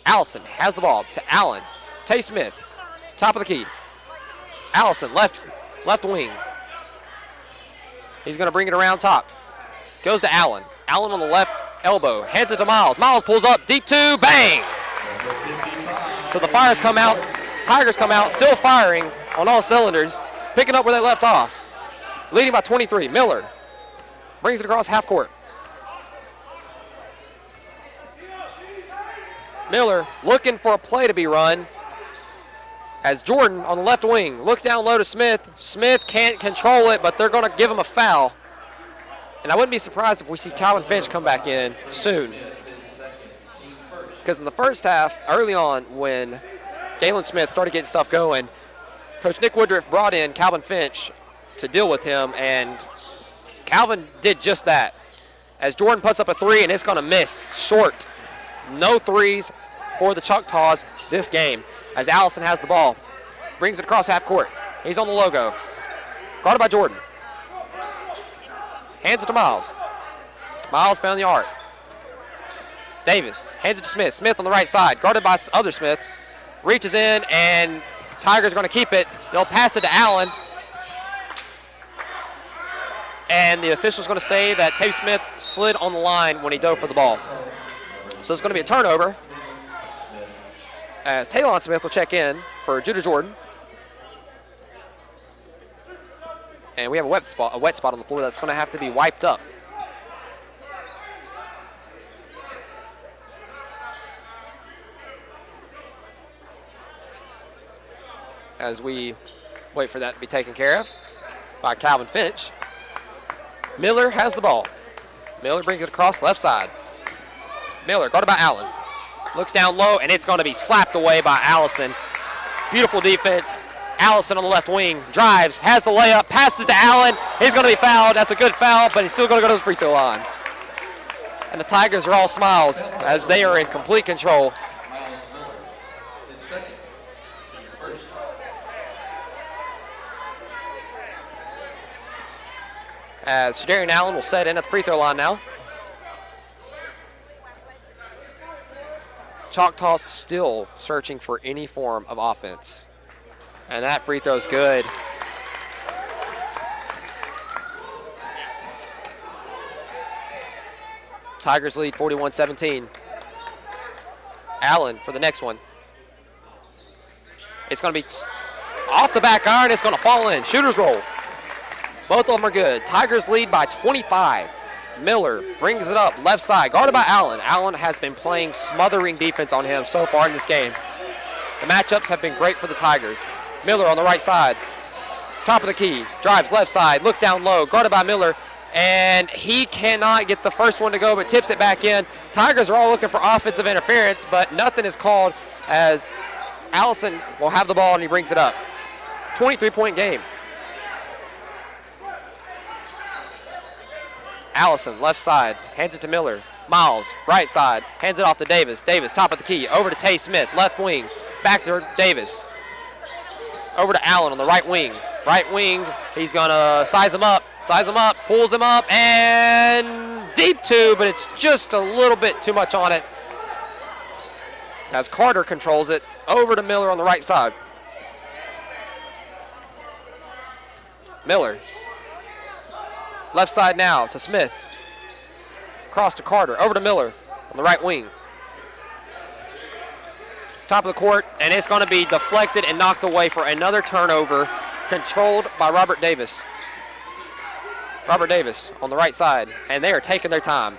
Allison has the ball to Allen, Tay Smith, top of the key. Allison, left wing. He's going to bring it around top. Goes to Allen. Allen on the left elbow. Hands it to Miles. Miles pulls up. Deep 2. Bang! So the Fires come out. Tigers come out. Still firing on all cylinders. Picking up where they left off. Leading by 23. Miller brings it across half court. Miller looking for a play to be run. As Jordan on the left wing looks down low to Smith. Smith can't control it, but they're going to give him a foul. And I wouldn't be surprised if we see Calvin Finch come back in soon. Because in the first half, early on, when Galen Smith started getting stuff going, Coach Nick Woodruff brought in Calvin Finch to deal with him, and Calvin did just that. As Jordan puts up a 3, and it's going to miss short. No threes for the Choctaws this game. As Allison has the ball. Brings it across half court. He's on the logo. Guarded by Jordan. Hands it to Miles. Miles found the arc. Davis hands it to Smith. Smith on the right side. Guarded by other Smith. Reaches in, and Tigers going to keep it. They'll pass it to Allen. And the official's going to say that Tay Smith slid on the line when he dove for the ball. So it's going to be a turnover, as Taylon Smith will check in for Judah Jordan. And we have a wet spot on the floor that's going to have to be wiped up. As we wait for that to be taken care of by Calvin Finch. Miller has the ball. Miller brings it across left side. Miller guarded by Allen. Looks down low, and it's going to be slapped away by Allison. Beautiful defense. Allison on the left wing, drives, has the layup, passes to Allen. He's going to be fouled. That's a good foul, but he's still going to go to the free throw line. And the Tigers are all smiles as they are in complete control. As Shadarian Allen will set in at the free throw line now. Choctaws still searching for any form of offense. And that free throw's good. Tigers lead 41-17. Allen for the next one. It's going to be off the back iron. It's going to fall in. Shooter's roll. Both of them are good. Tigers lead by 25. Miller brings it up left side, guarded by Allen. Allen has been playing smothering defense on him so far in this game. The matchups have been great for the Tigers. Miller on the right side, top of the key, drives left side, looks down low, guarded by Miller, and he cannot get the first one to go, but tips it back in. Tigers are all looking for offensive interference, but nothing is called as Allison will have the ball and he brings it up. 23-point game. Allison, left side, hands it to Miller. Miles, right side, hands it off to Davis. Davis, top of the key, over to Tay Smith, left wing, back to Davis. Over to Allen on the right wing. Right wing, he's gonna size him up, pulls him up, and deep 2, but it's just a little bit too much on it. As Carter controls it, over to Miller on the right side. Miller. Left side now to Smith. Cross to Carter. Over to Miller on the right wing. Top of the court, and it's going to be deflected and knocked away for another turnover, controlled by Robert Davis. Robert Davis on the right side, and they are taking their time,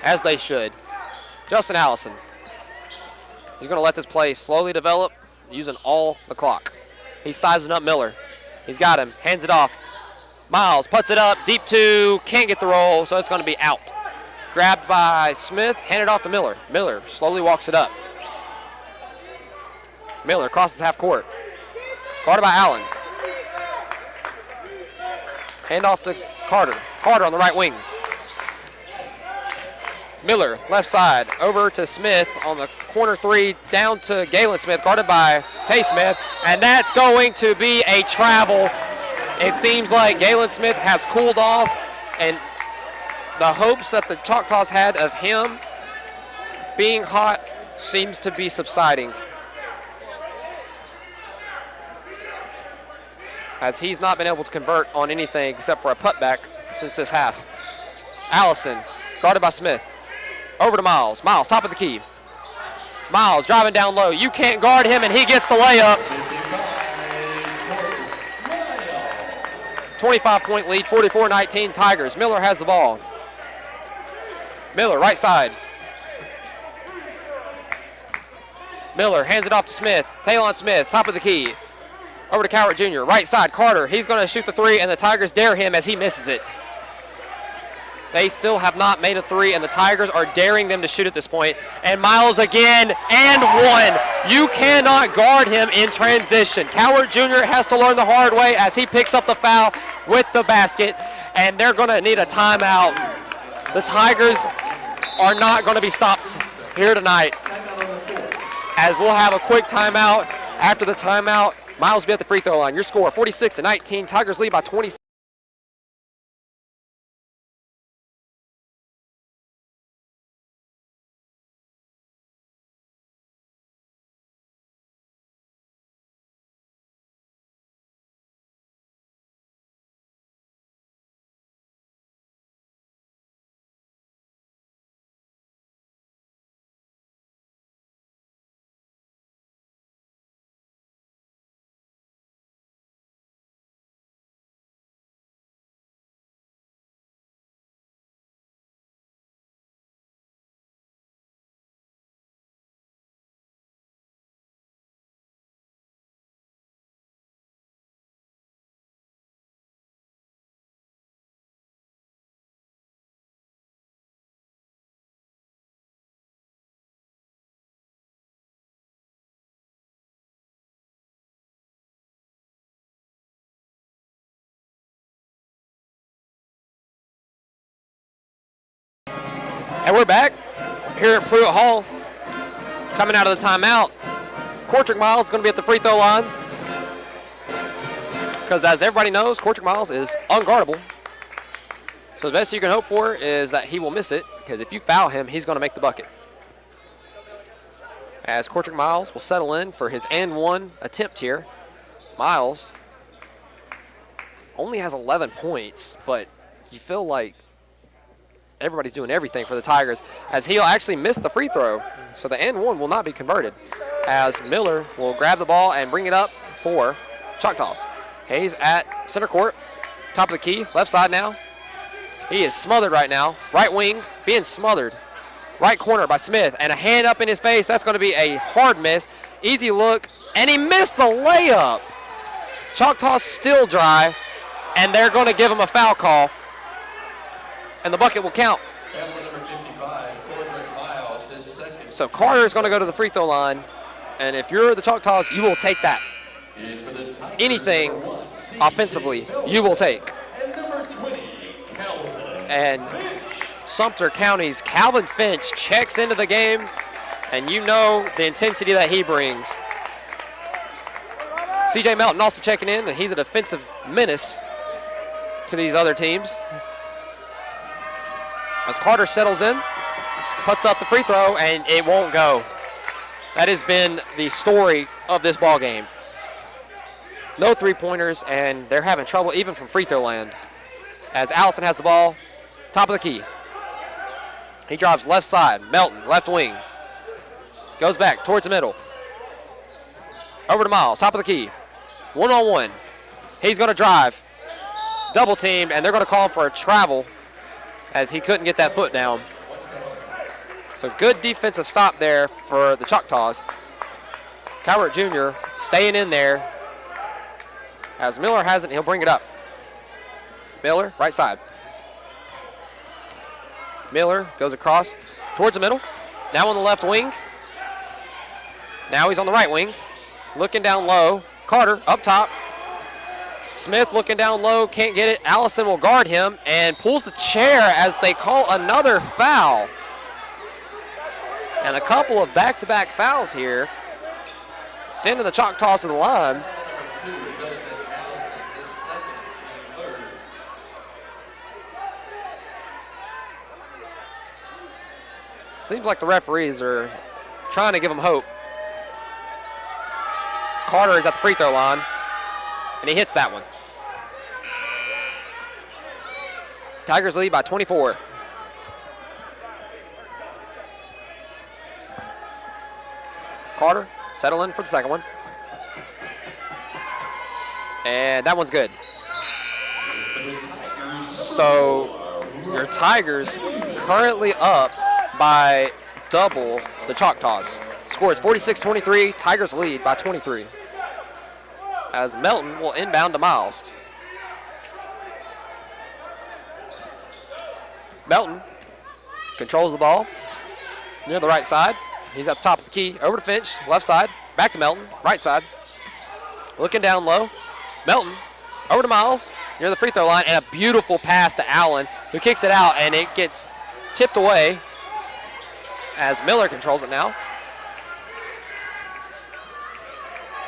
as they should. Justin Allison. He's going to let this play slowly develop, using all the clock. He's sizing up Miller. He's got him, hands it off. Miles puts it up, deep two, can't get the roll, so it's going to be out. Grabbed by Smith, handed off to Miller. Miller slowly walks it up. Miller crosses half court. Guarded by Allen. Hand off to Carter. Carter on the right wing. Miller, left side, over to Smith on the corner three, down to Galen Smith, guarded by Tay Smith, and that's going to be a travel. It seems like Galen Smith has cooled off, and the hopes that the Choctaws had of him being hot seems to be subsiding, as he's not been able to convert on anything except for a putback since this half. Allison, guarded by Smith. Over to Miles. Miles, top of the key. Miles driving down low. You can't guard him, and he gets the layup. 25-point lead, 44-19 Tigers. Miller has the ball. Miller, right side. Miller hands it off to Smith. Talon Smith, top of the key. Over to Cowart Jr., right side. Carter, he's going to shoot the three, and the Tigers dare him as he misses it. They still have not made a three, and the Tigers are daring them to shoot at this point. And Miles again, and one. You cannot guard him in transition. Cowart Jr. has to learn the hard way as he picks up the foul with the basket, and they're going to need a timeout. The Tigers are not going to be stopped here tonight, as we'll have a quick timeout. After the timeout, Miles will be at the free throw line. Your score, 46-19. Tigers lead by 20. And we're back here at Pruitt Hall. Coming out of the timeout, Cortrick Miles is going to be at the free throw line, because as everybody knows, Cortrick Miles is unguardable. So the best you can hope for is that he will miss it, because if you foul him, he's going to make the bucket. As Cortrick Miles will settle in for his and one attempt here. Miles only has 11 points, but you feel like everybody's doing everything for the Tigers, as he'll actually miss the free throw. So the and one will not be converted, as Miller will grab the ball and bring it up for Choctaws. Hayes at center court, top of the key, left side now. He is smothered right now. Right wing being smothered. Right corner by Smith, and a hand up in his face. That's going to be a hard miss. Easy look, and he missed the layup. Choctaws still dry, and they're going to give him a foul call, and the bucket will count. Number 55, Cortrick Miles, his second. So Carter is going to go to the free throw line, and if you're the Choctaws, you will take that. Anything offensively, you will take. And number 20, and Sumter County's Calvin Finch checks into the game, and you know the intensity that he brings. CJ Melton also checking in, and he's a defensive menace to these other teams. As Carter settles in, puts up the free throw, and it won't go. That has been the story of this ball game. No three-pointers, and they're having trouble even from free throw land. As Allison has the ball, top of the key. He drives left side, Melton, left wing. Goes back towards the middle. Over to Miles, top of the key. One-on-one. He's going to drive. double teamed, and they're going to call him for a travel as he couldn't get that foot down. So good defensive stop there for the Choctaws. Calvert Jr. staying in there. As Miller has it, he'll bring it up. Miller, right side. Miller goes across towards the middle. Now on the left wing. Now he's on the right wing. Looking down low. Carter up top. Smith looking down low, can't get it. Allison will guard him and pulls the chair as they call another foul. And a couple of back-to-back fouls here. Sending the Choctaws to the line. Seems like the referees are trying to give them hope. Carter is at the free throw line, and he hits that one. Tigers lead by 24. Carter settling for the second one. And that one's good. So your Tigers currently up by double the Choctaws. Score is 46-23. Tigers lead by 23. As Melton will inbound to Miles. Melton controls the ball near the right side. He's at the top of the key. Over to Finch, left side. Back to Melton, right side. Looking down low. Melton over to Miles near the free throw line, and a beautiful pass to Allen, who kicks it out, and it gets chipped away as Miller controls it now.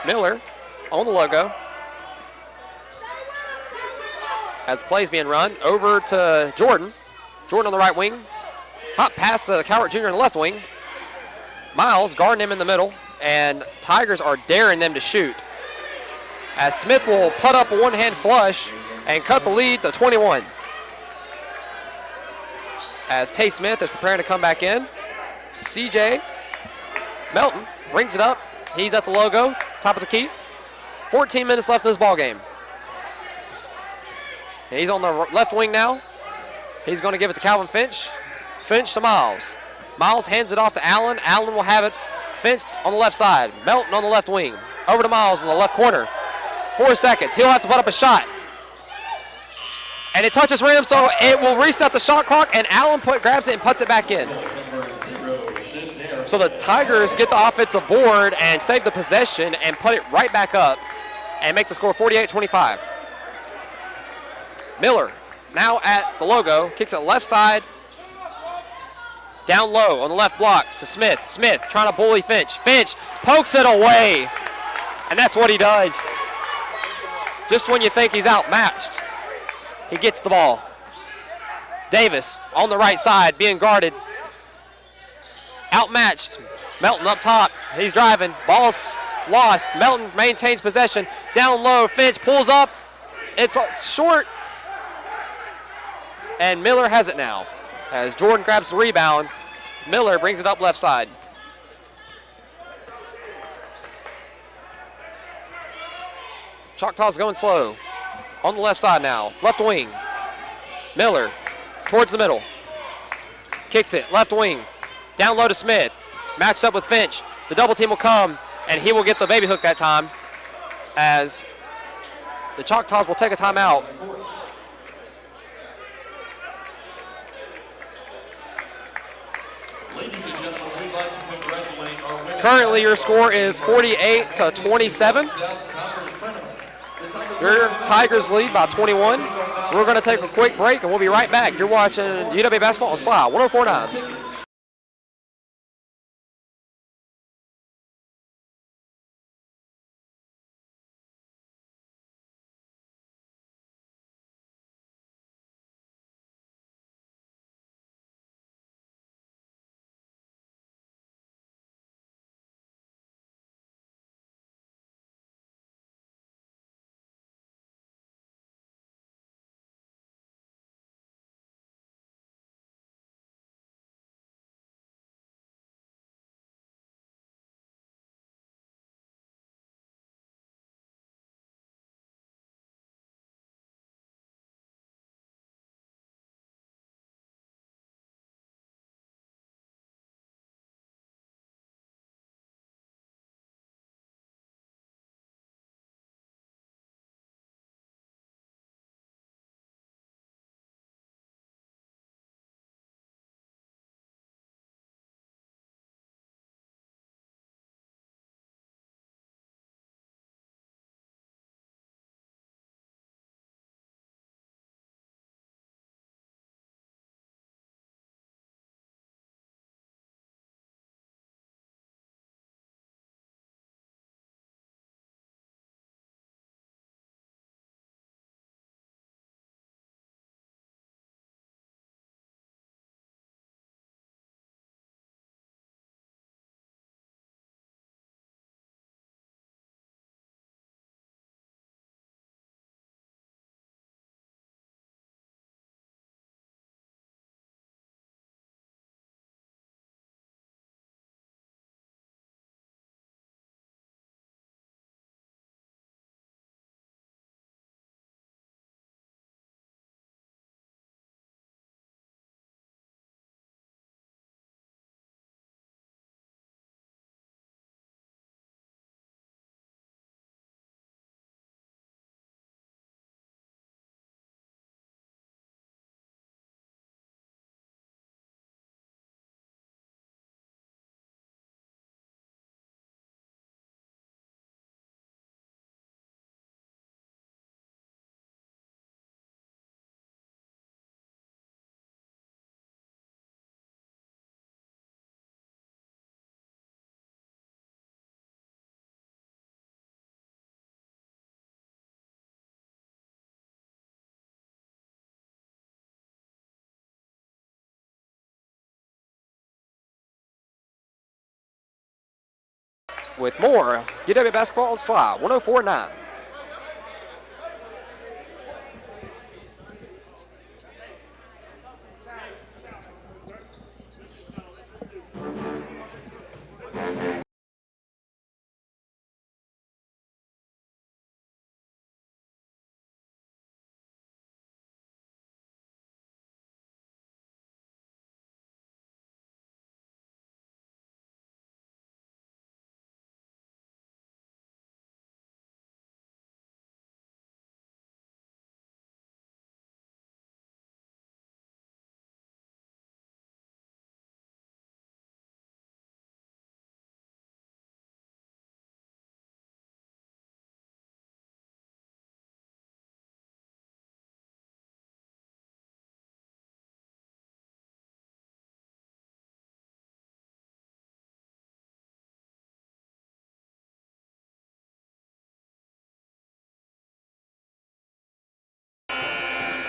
Miller on the logo. As the play's being run, over to Jordan. Jordan on the right wing. Hot pass to Calvert Jr. on the left wing. Miles guarding him in the middle, and Tigers are daring them to shoot. As Smith will put up a one-hand flush and cut the lead to 21. As Tay Smith is preparing to come back in. CJ Melton brings it up. He's at the logo, top of the key. 14 minutes left in this ball game. He's on the left wing now. He's going to give it to Calvin Finch. Finch to Miles. Miles hands it off to Allen. Allen will have it. Finch on the left side. Melton on the left wing. Over to Miles in the left corner. 4 seconds. He'll have to put up a shot. And it touches rim, so it will reset the shot clock, and Allen grabs it and puts it back in. So the Tigers get the offensive board and save the possession and put it right back up and make the score 48-25. Miller now at the logo, kicks it left side, down low on the left block to Smith. Smith trying to bully Finch. Finch pokes it away, and that's what he does. Just when you think he's outmatched, he gets the ball. Davis on the right side being guarded. Outmatched. Melton up top. He's driving. Ball's lost. Melton maintains possession. Down low. Finch pulls up. It's short. And Miller has it now. As Jordan grabs the rebound, Miller brings it up left side. Choctaws going slow. On the left side now. Left wing. Miller towards the middle. Kicks it. Left wing. Down low to Smith. Matched up with Finch. The double team will come, and he will get the baby hook that time as the Choctaws will take a timeout. Ladies and gentlemen, we'd like to congratulate our winner. Currently, your score is 48-27. Your Tigers lead by 21. We're going to take a quick break, and we'll be right back. You're watching UW Basketball on Sly 104.9. with more UW basketball on Sly 104.9.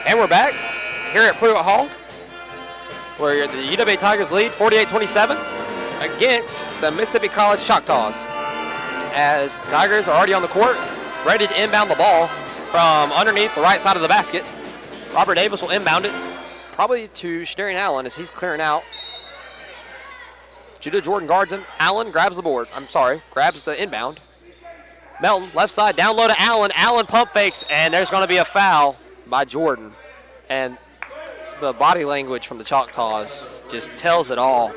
And we're back here at Pruitt Hall, where the UW Tigers lead 48-27 against the Mississippi College Choctaws. As the Tigers are already on the court, ready to inbound the ball from underneath the right side of the basket. Robert Davis will inbound it, probably to Shadarian Allen as he's clearing out. Judah Jordan guards him. Allen grabs the board. Grabs the inbound. Melton, left side, down low to Allen. Allen pump fakes, and there's going to be a foul by Jordan. And the body language from the Choctaws just tells it all.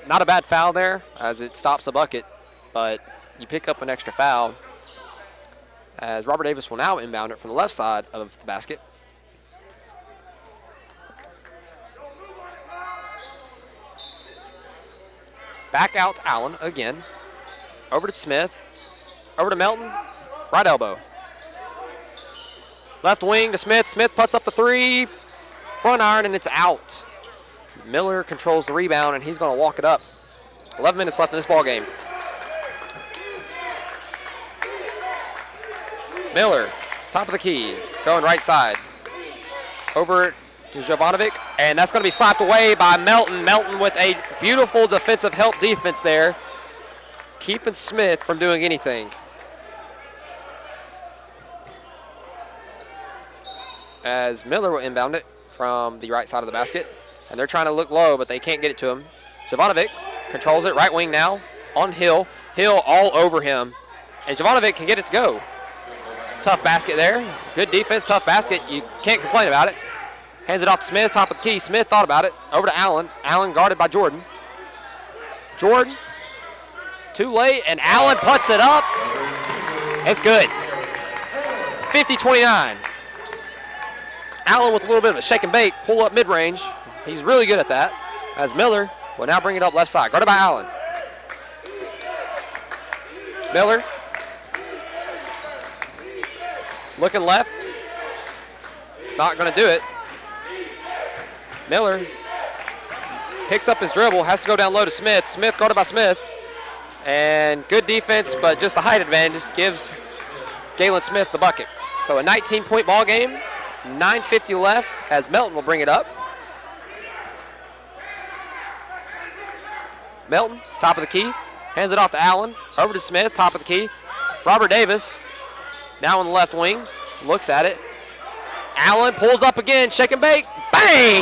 Not a bad foul there as it stops a bucket, but you pick up an extra foul as Robert Davis will now inbound it from the left side of the basket. Back out to Allen again. Over to Smith. Over to Melton. Right elbow. Left wing to Smith. Smith puts up the three. Front iron, and it's out. Miller controls the rebound, and he's going to walk it up. 11 minutes left in this ball game. Miller, top of the key, going right side. Over to Jovanovic, and that's going to be slapped away by Melton. Melton with a beautiful defensive help defense there, keeping Smith from doing anything. As Miller will inbound it from the right side of the basket. And they're trying to look low, but they can't get it to him. Jovanovic controls it, right wing now, on Hill. Hill all over him. And Jovanovic can get it to go. Tough basket there. Good defense, tough basket. You can't complain about it. Hands it off to Smith, top of the key. Smith thought about it. Over to Allen. Allen guarded by Jordan. Jordan, too late, and Allen puts it up. It's good. 50-29. Allen with a little bit of a shake and bake, pull up mid-range. He's really good at that. As Miller will now bring it up left side, guarded by Allen. Miller looking left. Not going to do it. Miller picks up his dribble, has to go down low to Smith. Smith guarded by Smith. And good defense, but just a height advantage gives Galen Smith the bucket. So a 19-point ball game. 9:50 left as Melton will bring it up. Melton, top of the key, hands it off to Allen. Over to Smith, top of the key. Robert Davis, now on the left wing, looks at it. Allen pulls up again, shake and bake, bang!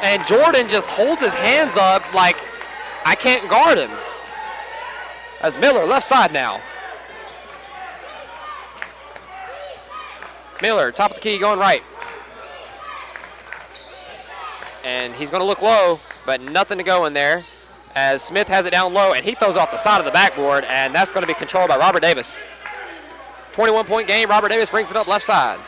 And Jordan just holds his hands up like, I can't guard him. As Miller, left side now. Miller, top of the key, going right. And he's going to look low, but nothing to go in there as Smith has it down low, and he throws off the side of the backboard, and that's going to be controlled by Robert Davis. 21-point game. Robert Davis brings it up left side.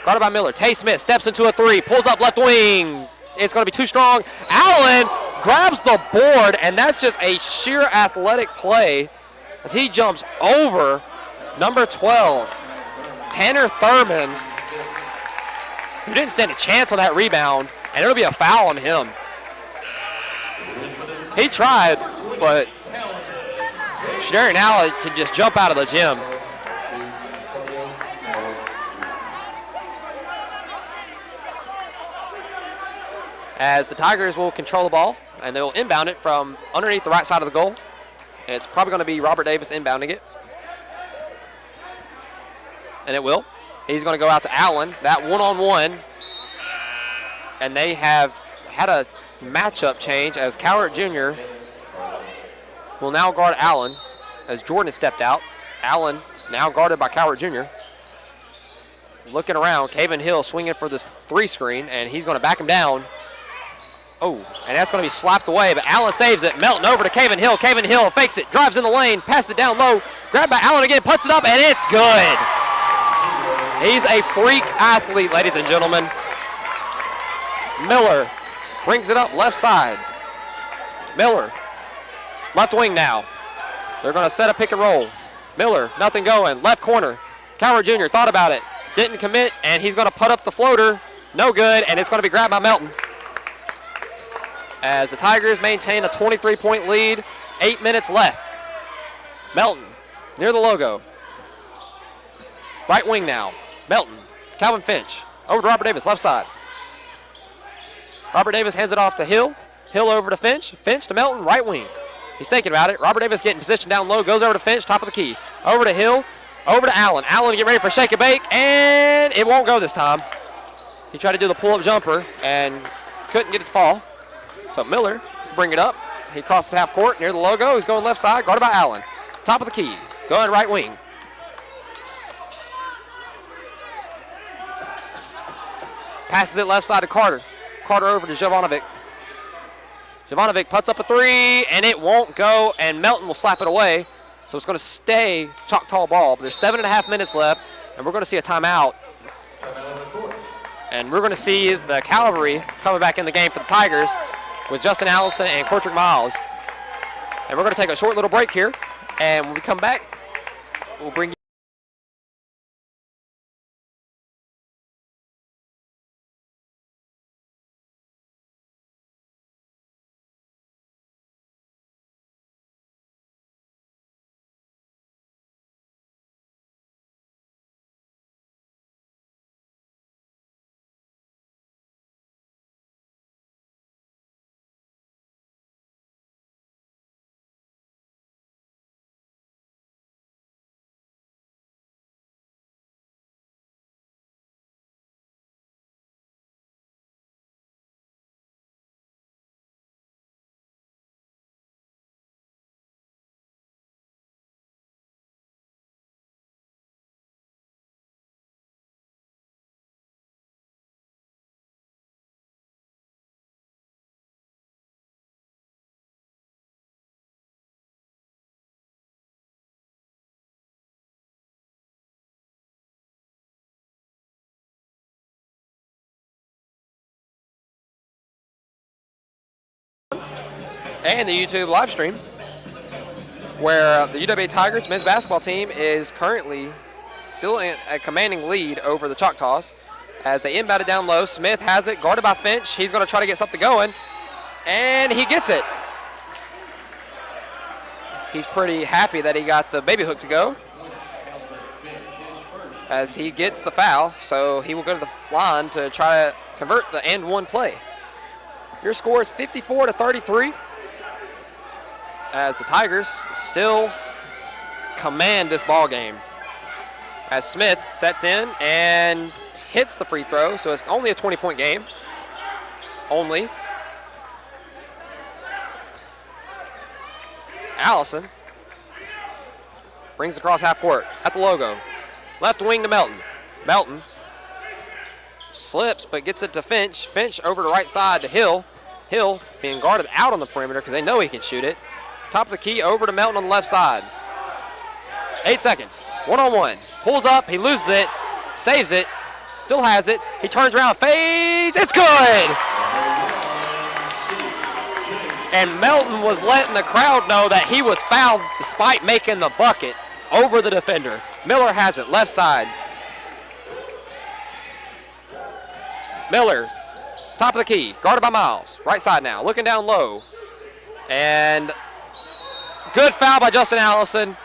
Guarded by Miller. Tay Smith steps into a three, pulls up left wing. It's going to be too strong. Allen grabs the board, and that's just a sheer athletic play as he jumps over number 12. Tanner Thurman, who didn't stand a chance on that rebound, and it'll be a foul on him. He tried, but Shadarian Allen can just jump out of the gym. As the Tigers will control the ball and they'll inbound it from underneath the right side of the goal. And it's probably going to be Robert Davis inbounding it. And it will. He's going to go out to Allen. That one-on-one. And they have had a matchup change as Cowart Jr. will now guard Allen as Jordan has stepped out. Allen now guarded by Cowart Jr. Looking around, Caven Hill swinging for this 3 screen, and he's going to back him down. Oh, and that's going to be slapped away, but Allen saves it. Melton over to Caven Hill. Caven Hill fakes it, drives in the lane, passes it down low, grabbed by Allen again, puts it up, and it's good. He's a freak athlete, ladies and gentlemen. Miller brings it up left side. Miller, left wing now. They're going to set a pick and roll. Miller, nothing going, left corner. Cowart Jr. thought about it, didn't commit, and he's going to put up the floater. No good, and it's going to be grabbed by Melton. As the Tigers maintain a 23-point lead, 8 minutes left. Melton, near the logo. Right wing now. Melton, Calvin Finch, over to Robert Davis, left side. Robert Davis hands it off to Hill. Hill over to Finch. Finch to Melton, right wing. He's thinking about it. Robert Davis getting position down low, goes over to Finch, top of the key. Over to Hill, over to Allen. Allen to get ready for shake and bake, and it won't go this time. He tried to do the pull-up jumper and couldn't get it to fall. So Miller, bring it up. He crosses half court near the logo. He's going left side, guarded by Allen. Top of the key, going right wing. Passes it left side to Carter. Carter over to Jovanovic. Jovanovic puts up a 3, and it won't go, and Melton will slap it away. So it's going to stay Choctaw ball. But there's 7.5 minutes left, and we're going to see a timeout. And we're going to see the Cavalry coming back in the game for the Tigers with Justin Allison and Cortrick Miles. And we're going to take a short little break here, and when we come back, we'll bring you. And the YouTube live stream, where the UWA Tigers men's basketball team is currently still in a commanding lead over the Choctaws as they inbound it down low. Smith has it, guarded by Finch. He's going to try to get something going, and he gets it. He's pretty happy that he got the baby hook to go as he gets the foul, so he will go to the line to try to convert the and one play. Your score is 54-33. As the Tigers still command this ball game. As Smith sets in and hits the free throw, so it's only a 20-point game. Only. Allison brings across half court at the logo. Left wing to Melton. Melton slips but gets it to Finch. Finch over to right side to Hill. Hill being guarded out on the perimeter because they know he can shoot it. Top of the key, over to Melton on the left side. 8 seconds, one-on-one. Pulls up, he loses it, saves it, still has it. He turns around, fades, it's good! And Melton was letting the crowd know that he was fouled despite making the bucket over the defender. Miller has it, left side. Miller, top of the key, guarded by Miles. Right side now, looking down low. And good foul by Justin Allison.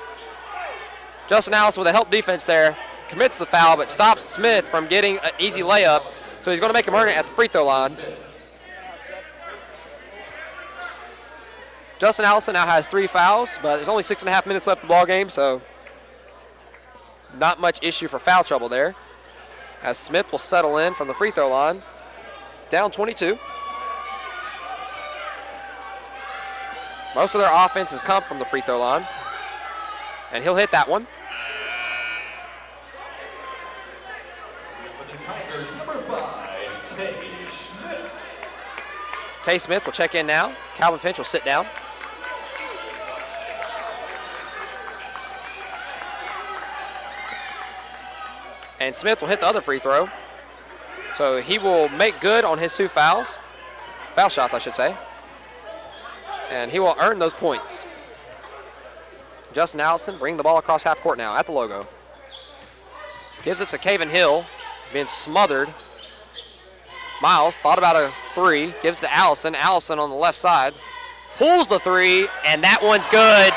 Justin Allison with a help defense there. Commits the foul, but stops Smith from getting an easy layup. So he's going to make him earn it at the free throw line. Justin Allison now has 3 fouls, but there's only 6.5 minutes left in the ball game, so not much issue for foul trouble there. As Smith will settle in from the free throw line. Down 22. Most of their offense has come from the free throw line. And he'll hit that one. For the Tigers, number 5, Tay Smith. Tay Smith will check in now. Calvin Finch will sit down. And Smith will hit the other free throw. So he will make good on his 2 fouls. Foul shots, I should say. And he will earn those points. Justin Allison bring the ball across half court now at the logo. Gives it to Caven Hill, being smothered. Miles thought about a 3, gives to Allison. Allison on the left side. Pulls the 3, and that one's good.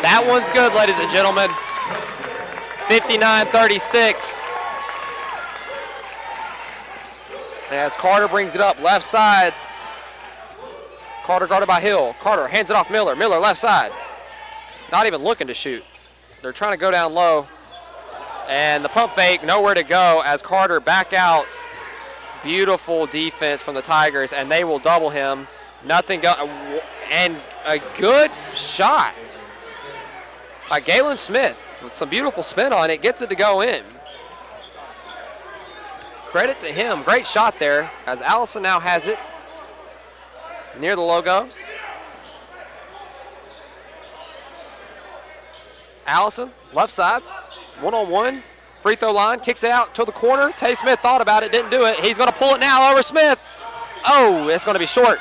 That one's good, ladies and gentlemen. 59-36. And as Carter brings it up, left side. Carter guarded by Hill. Carter hands it off Miller. Miller left side. Not even looking to shoot. They're trying to go down low. And the pump fake, nowhere to go as Carter back out. Beautiful defense from the Tigers, and they will double him. Nothing and a good shot by Galen Smith with some beautiful spin on it. Gets it to go in. Credit to him. Great shot there as Allison now has it near the logo. Allison, left side, one-on-one, free throw line, kicks it out to the corner. Tay Smith thought about it, didn't do it. He's going to pull it now over Smith. Oh, it's going to be short.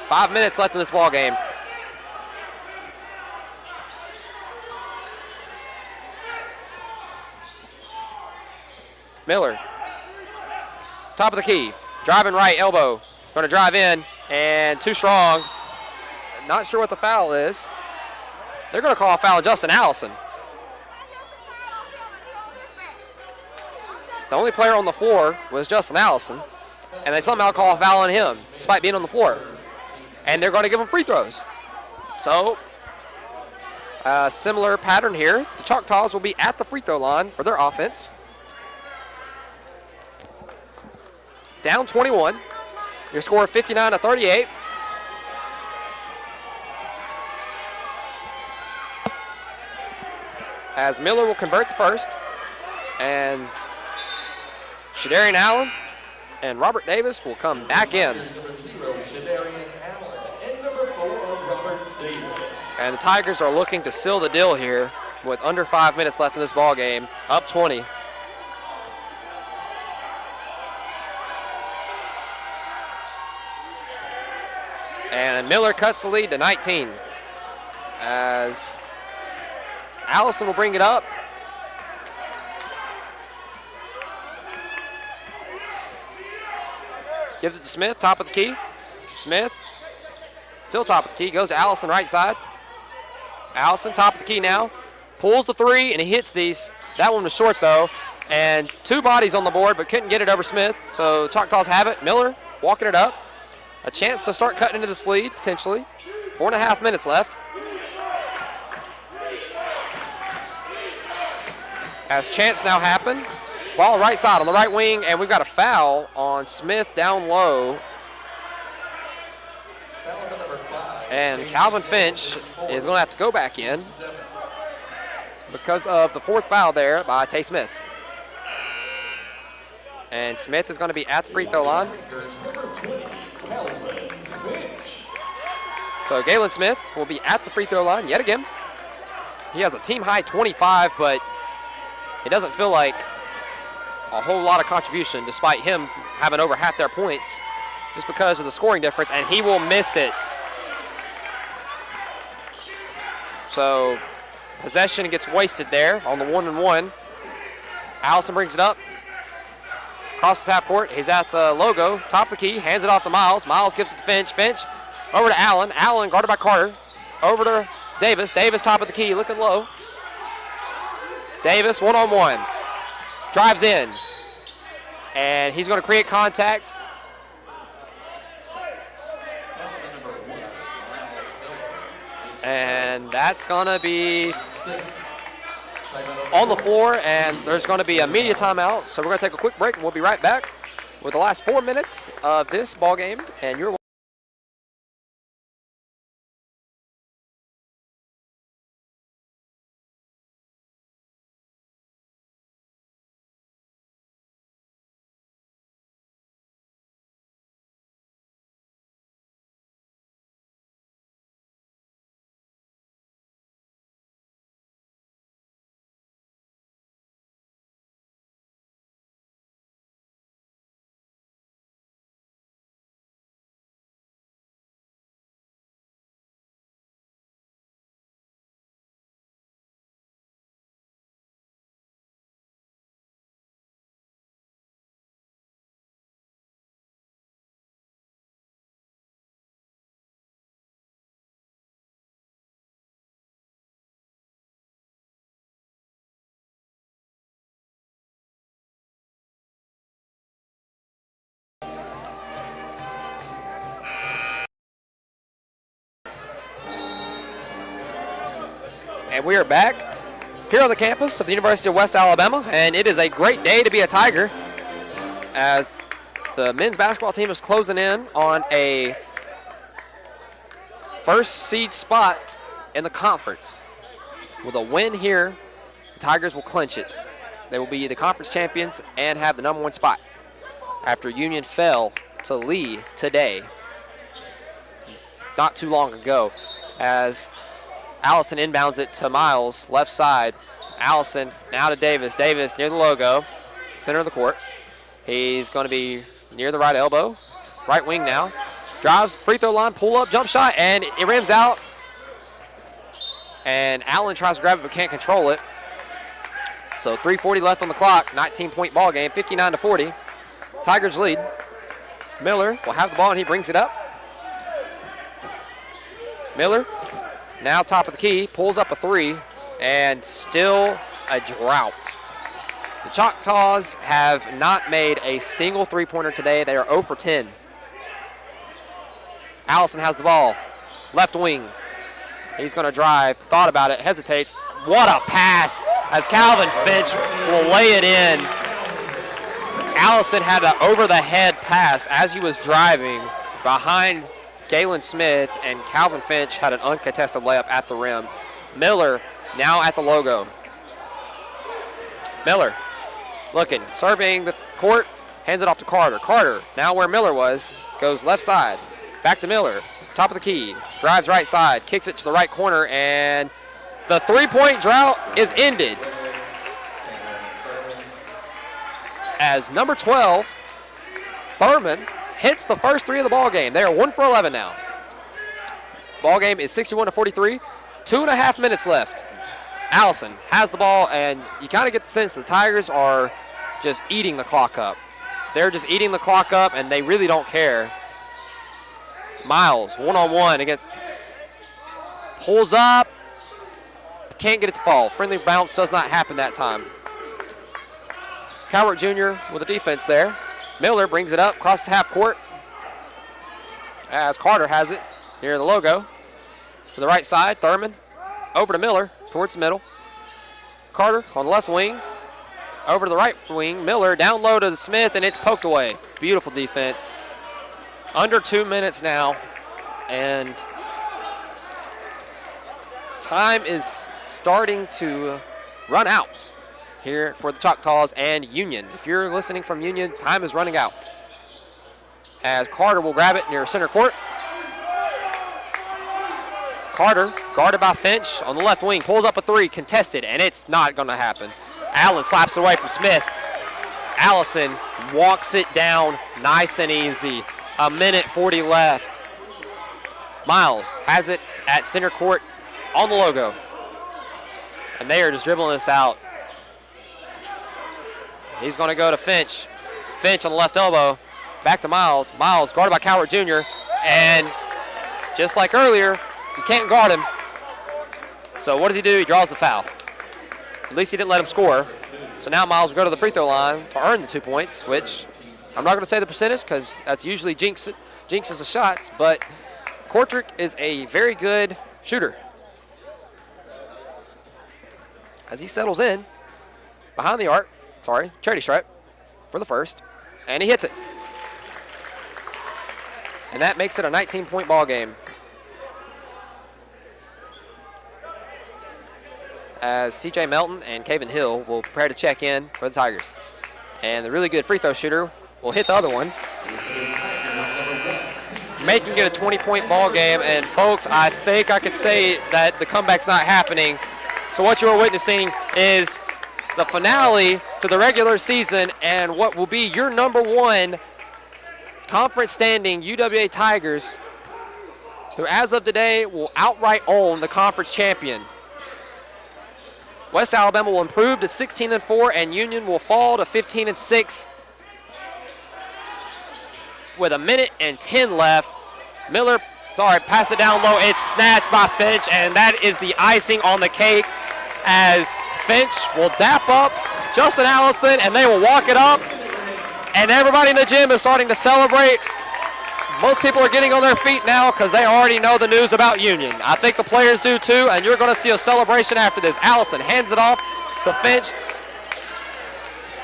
Five minutes left in this ball game. Miller, top of the key, driving right, elbow, going to drive in, and too strong. Not sure what the foul is. They're going to call a foul on Justin Allison. The only player on the floor was Justin Allison, and they somehow call a foul on him, despite being on the floor. And they're going to give him free throws. So, a similar pattern here. The Choctaws will be at the free throw line for their offense. Down 21. Your score 59-38. As Miller will convert the first. And Shadarian Allen and Robert Davis will come back in. And the Tigers are looking to seal the deal here with under 5 minutes left in this ball game, up 20. And Miller cuts the lead to 19 as Allison will bring it up. Gives it to Smith, top of the key. Smith, still top of the key, goes to Allison right side. Allison, top of the key now. Pulls the 3, and he hits these. That one was short, though. And 2 bodies on the board, but couldn't get it over Smith. So Choctaws have it. Miller walking it up. A chance to start cutting into this lead, potentially. 4.5 minutes left. As chance now happen. Ball right side on the right wing, and we've got a foul on Smith down low. And Calvin Finch is going to have to go back in because of the 4th foul there by Tay Smith. And Smith is going to be at the free throw line. So Galen Smith will be at the free throw line yet again. He has a team high 25, but it doesn't feel like a whole lot of contribution despite him having over half their points just because of the scoring difference, and he will miss it. So possession gets wasted there on the 1-and-1. Allison brings it up. Crosses half court. He's at the logo. Top of the key. Hands it off to Miles. Miles gives it to Finch. Finch over to Allen. Allen guarded by Carter. Over to Davis. Davis top of the key. Looking low. Davis 1-on-1. Drives in. And he's going to create contact. And that's going to be on the floor, and there's going to be a media timeout. So we're going to take a quick break, and we'll be right back with the last 4 minutes of this ball game. And you're And we are back here on the campus of the University of West Alabama, and it is a great day to be a Tiger as the men's basketball team is closing in on a first seed spot in the conference. With a win here, the Tigers will clinch it. They will be the conference champions and have the number 1 spot after Union fell to Lee today, not too long ago, as Allison inbounds it to Miles, left side. Allison now to Davis. Davis near the logo, center of the court. He's going to be near the right elbow, right wing now. Drives, free throw line, pull up, jump shot, and it rims out. And Allen tries to grab it but can't control it. So 3:40 left on the clock, 19-point ball game, 59-40. Tigers lead. Miller will have the ball and he brings it up. Miller. Now top of the key, pulls up a 3, and still a drought. The Choctaws have not made a single three-pointer today. They are 0 for 10. Allison has the ball, left wing. He's going to drive, thought about it, hesitates. What a pass as Calvin Finch will lay it in. Allison had an over-the-head pass as he was driving behind Galen Smith, and Calvin Finch had an uncontested layup at the rim. Miller now at the logo. Miller looking, surveying the court, hands it off to Carter. Carter, now where Miller was, goes left side. Back to Miller, top of the key, drives right side, kicks it to the right corner, and the three-point drought is ended. As number 12, Thurman, hits the first 3 of the ball game. They are 1 for 11 now. Ball game is 61-43. 2.5 minutes left. Allison has the ball, and you kind of get the sense the Tigers are just eating the clock up. They're just eating the clock up, and they really don't care. Miles, one-on-one against, pulls up, can't get it to fall. Friendly bounce does not happen that time. Cowart Jr. with a defense there. Miller brings it up, crosses half court as Carter has it near the logo. To the right side, Thurman over to Miller towards the middle. Carter on the left wing, over to the right wing. Miller down low to Smith, and it's poked away. Beautiful defense. Under 2 minutes now, and time is starting to run out here for the Choctaws and Union. If you're listening from Union, time is running out. As Carter will grab it near center court. Carter, guarded by Finch on the left wing, pulls up a 3, contested, and it's not going to happen. Allen slaps it away from Smith. Allison walks it down nice and easy. 1:40 left. Miles has it at center court on the logo. And they are just dribbling this out. He's going to go to Finch. Finch on the left elbow. Back to Miles. Miles guarded by Cowart Jr. And just like earlier, you can't guard him. So what does he do? He draws the foul. At least he didn't let him score. So now Miles will go to the free throw line to earn the 2 points, which I'm not going to say the percentage because that's usually jinxes the shots, but Kortrijk is a very good shooter. As he settles in behind the arc, charity stripe for the first, and he hits it. And that makes it a 19-point ball game. As C.J. Melton and Caven Hill will prepare to check in for the Tigers. And the really good free throw shooter will hit the other one, making it a 20-point ball game. And folks, I think I could say that the comeback's not happening. So what you are witnessing is the finale to the regular season and what will be your #1 conference standing UWA Tigers, who as of today will outright own the conference champion. West Alabama will improve to 16-4, and Union will fall to 15-6 with 1:10 left. Miller, pass it down low. It's snatched by Finch, and that is the icing on the cake as Finch will dap up Justin Allison, and they will walk it up. And everybody in the gym is starting to celebrate. Most people are getting on their feet now because they already know the news about Union. I think the players do too, and you're going to see a celebration after this. Allison hands it off to Finch.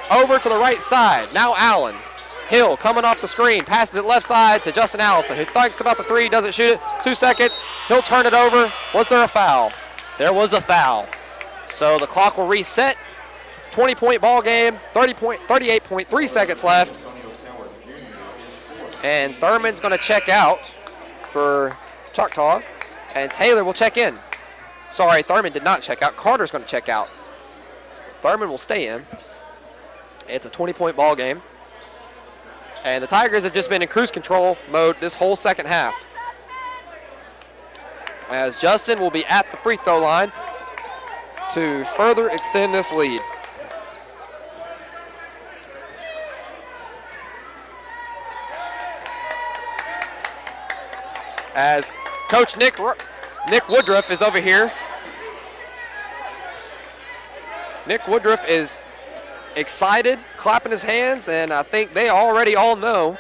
Over to the right side. Now Allen. Hill coming off the screen. Passes it left side to Justin Allison, who thinks about the three, doesn't shoot it. 2 seconds. He'll turn it over. Was there a foul? There was a foul. So the clock will reset. 20-point ball game. 38.3 seconds left. And Thurman's going to check out for Choctaw, and Taylor will check in. Sorry, Thurman did not check out. Carter's going to check out. Thurman will stay in. It's a 20-point ball game. And the Tigers have just been in cruise control mode this whole second half. As Justin will be at the free throw line to further extend this lead. As Coach Nick Woodruff is over here. Nick Woodruff is excited, clapping his hands, and I think they already all know.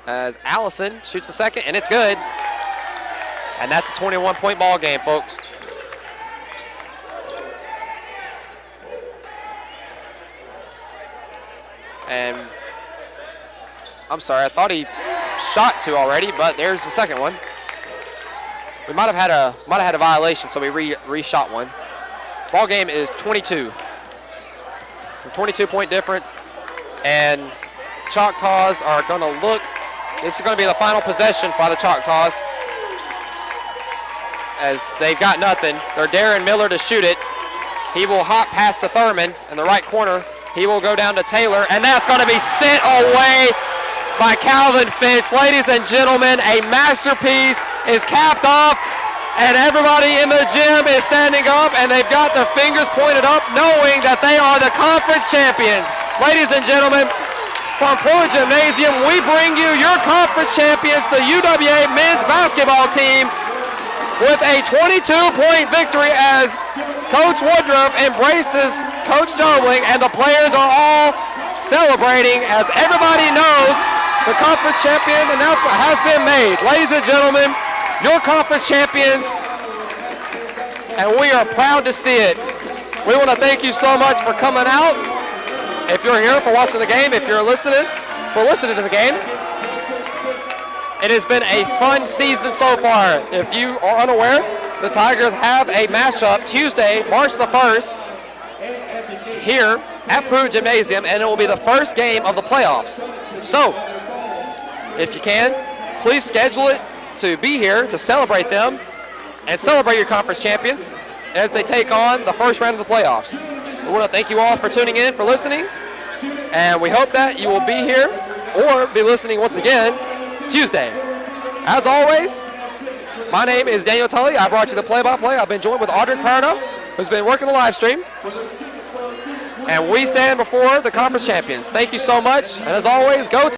As Allison shoots the second, and it's good. And that's a 21-point ball game, folks. And I'm sorry, I thought he shot 2 already, but there's the second one. We might have had a violation, so we reshot one. Ball game is 22. 22-point difference, and Choctaws are going to look. This is going to be the final possession for the Choctaws, as they've got nothing. They're daring Miller to shoot it. He will hop past to Thurman in the right corner. He will go down to Taylor, and that's going to be sent away by Calvin Finch. Ladies and gentlemen, a masterpiece is capped off, and everybody in the gym is standing up, and they've got their fingers pointed up, knowing that they are the conference champions. Ladies and gentlemen, from Porter Gymnasium, we bring you your conference champions, the UWA men's basketball team, with a 22-point victory as Coach Woodruff embraces Coach Jobling, and the players are all celebrating as everybody knows the conference champion announcement has been made. Ladies and gentlemen, your conference champions, and we are proud to see it. We want to thank you so much for coming out. If you're here for watching the game, if you're listening to the game, it has been a fun season so far. If you are unaware, the Tigers have a matchup Tuesday, March the 1st, here at Pruitt Gymnasium, and it will be the first game of the playoffs. So, if you can, please schedule it to be here to celebrate them and celebrate your conference champions as they take on the first round of the playoffs. We want to thank you all for tuning in, for listening, and we hope that you will be here or be listening once again Tuesday. As always, my name is Daniel Tully. I brought you the play-by-play. I've been joined with Audrey Perno, who's been working the live stream. And we stand before the conference champions. Thank you so much. And as always, go Tigers.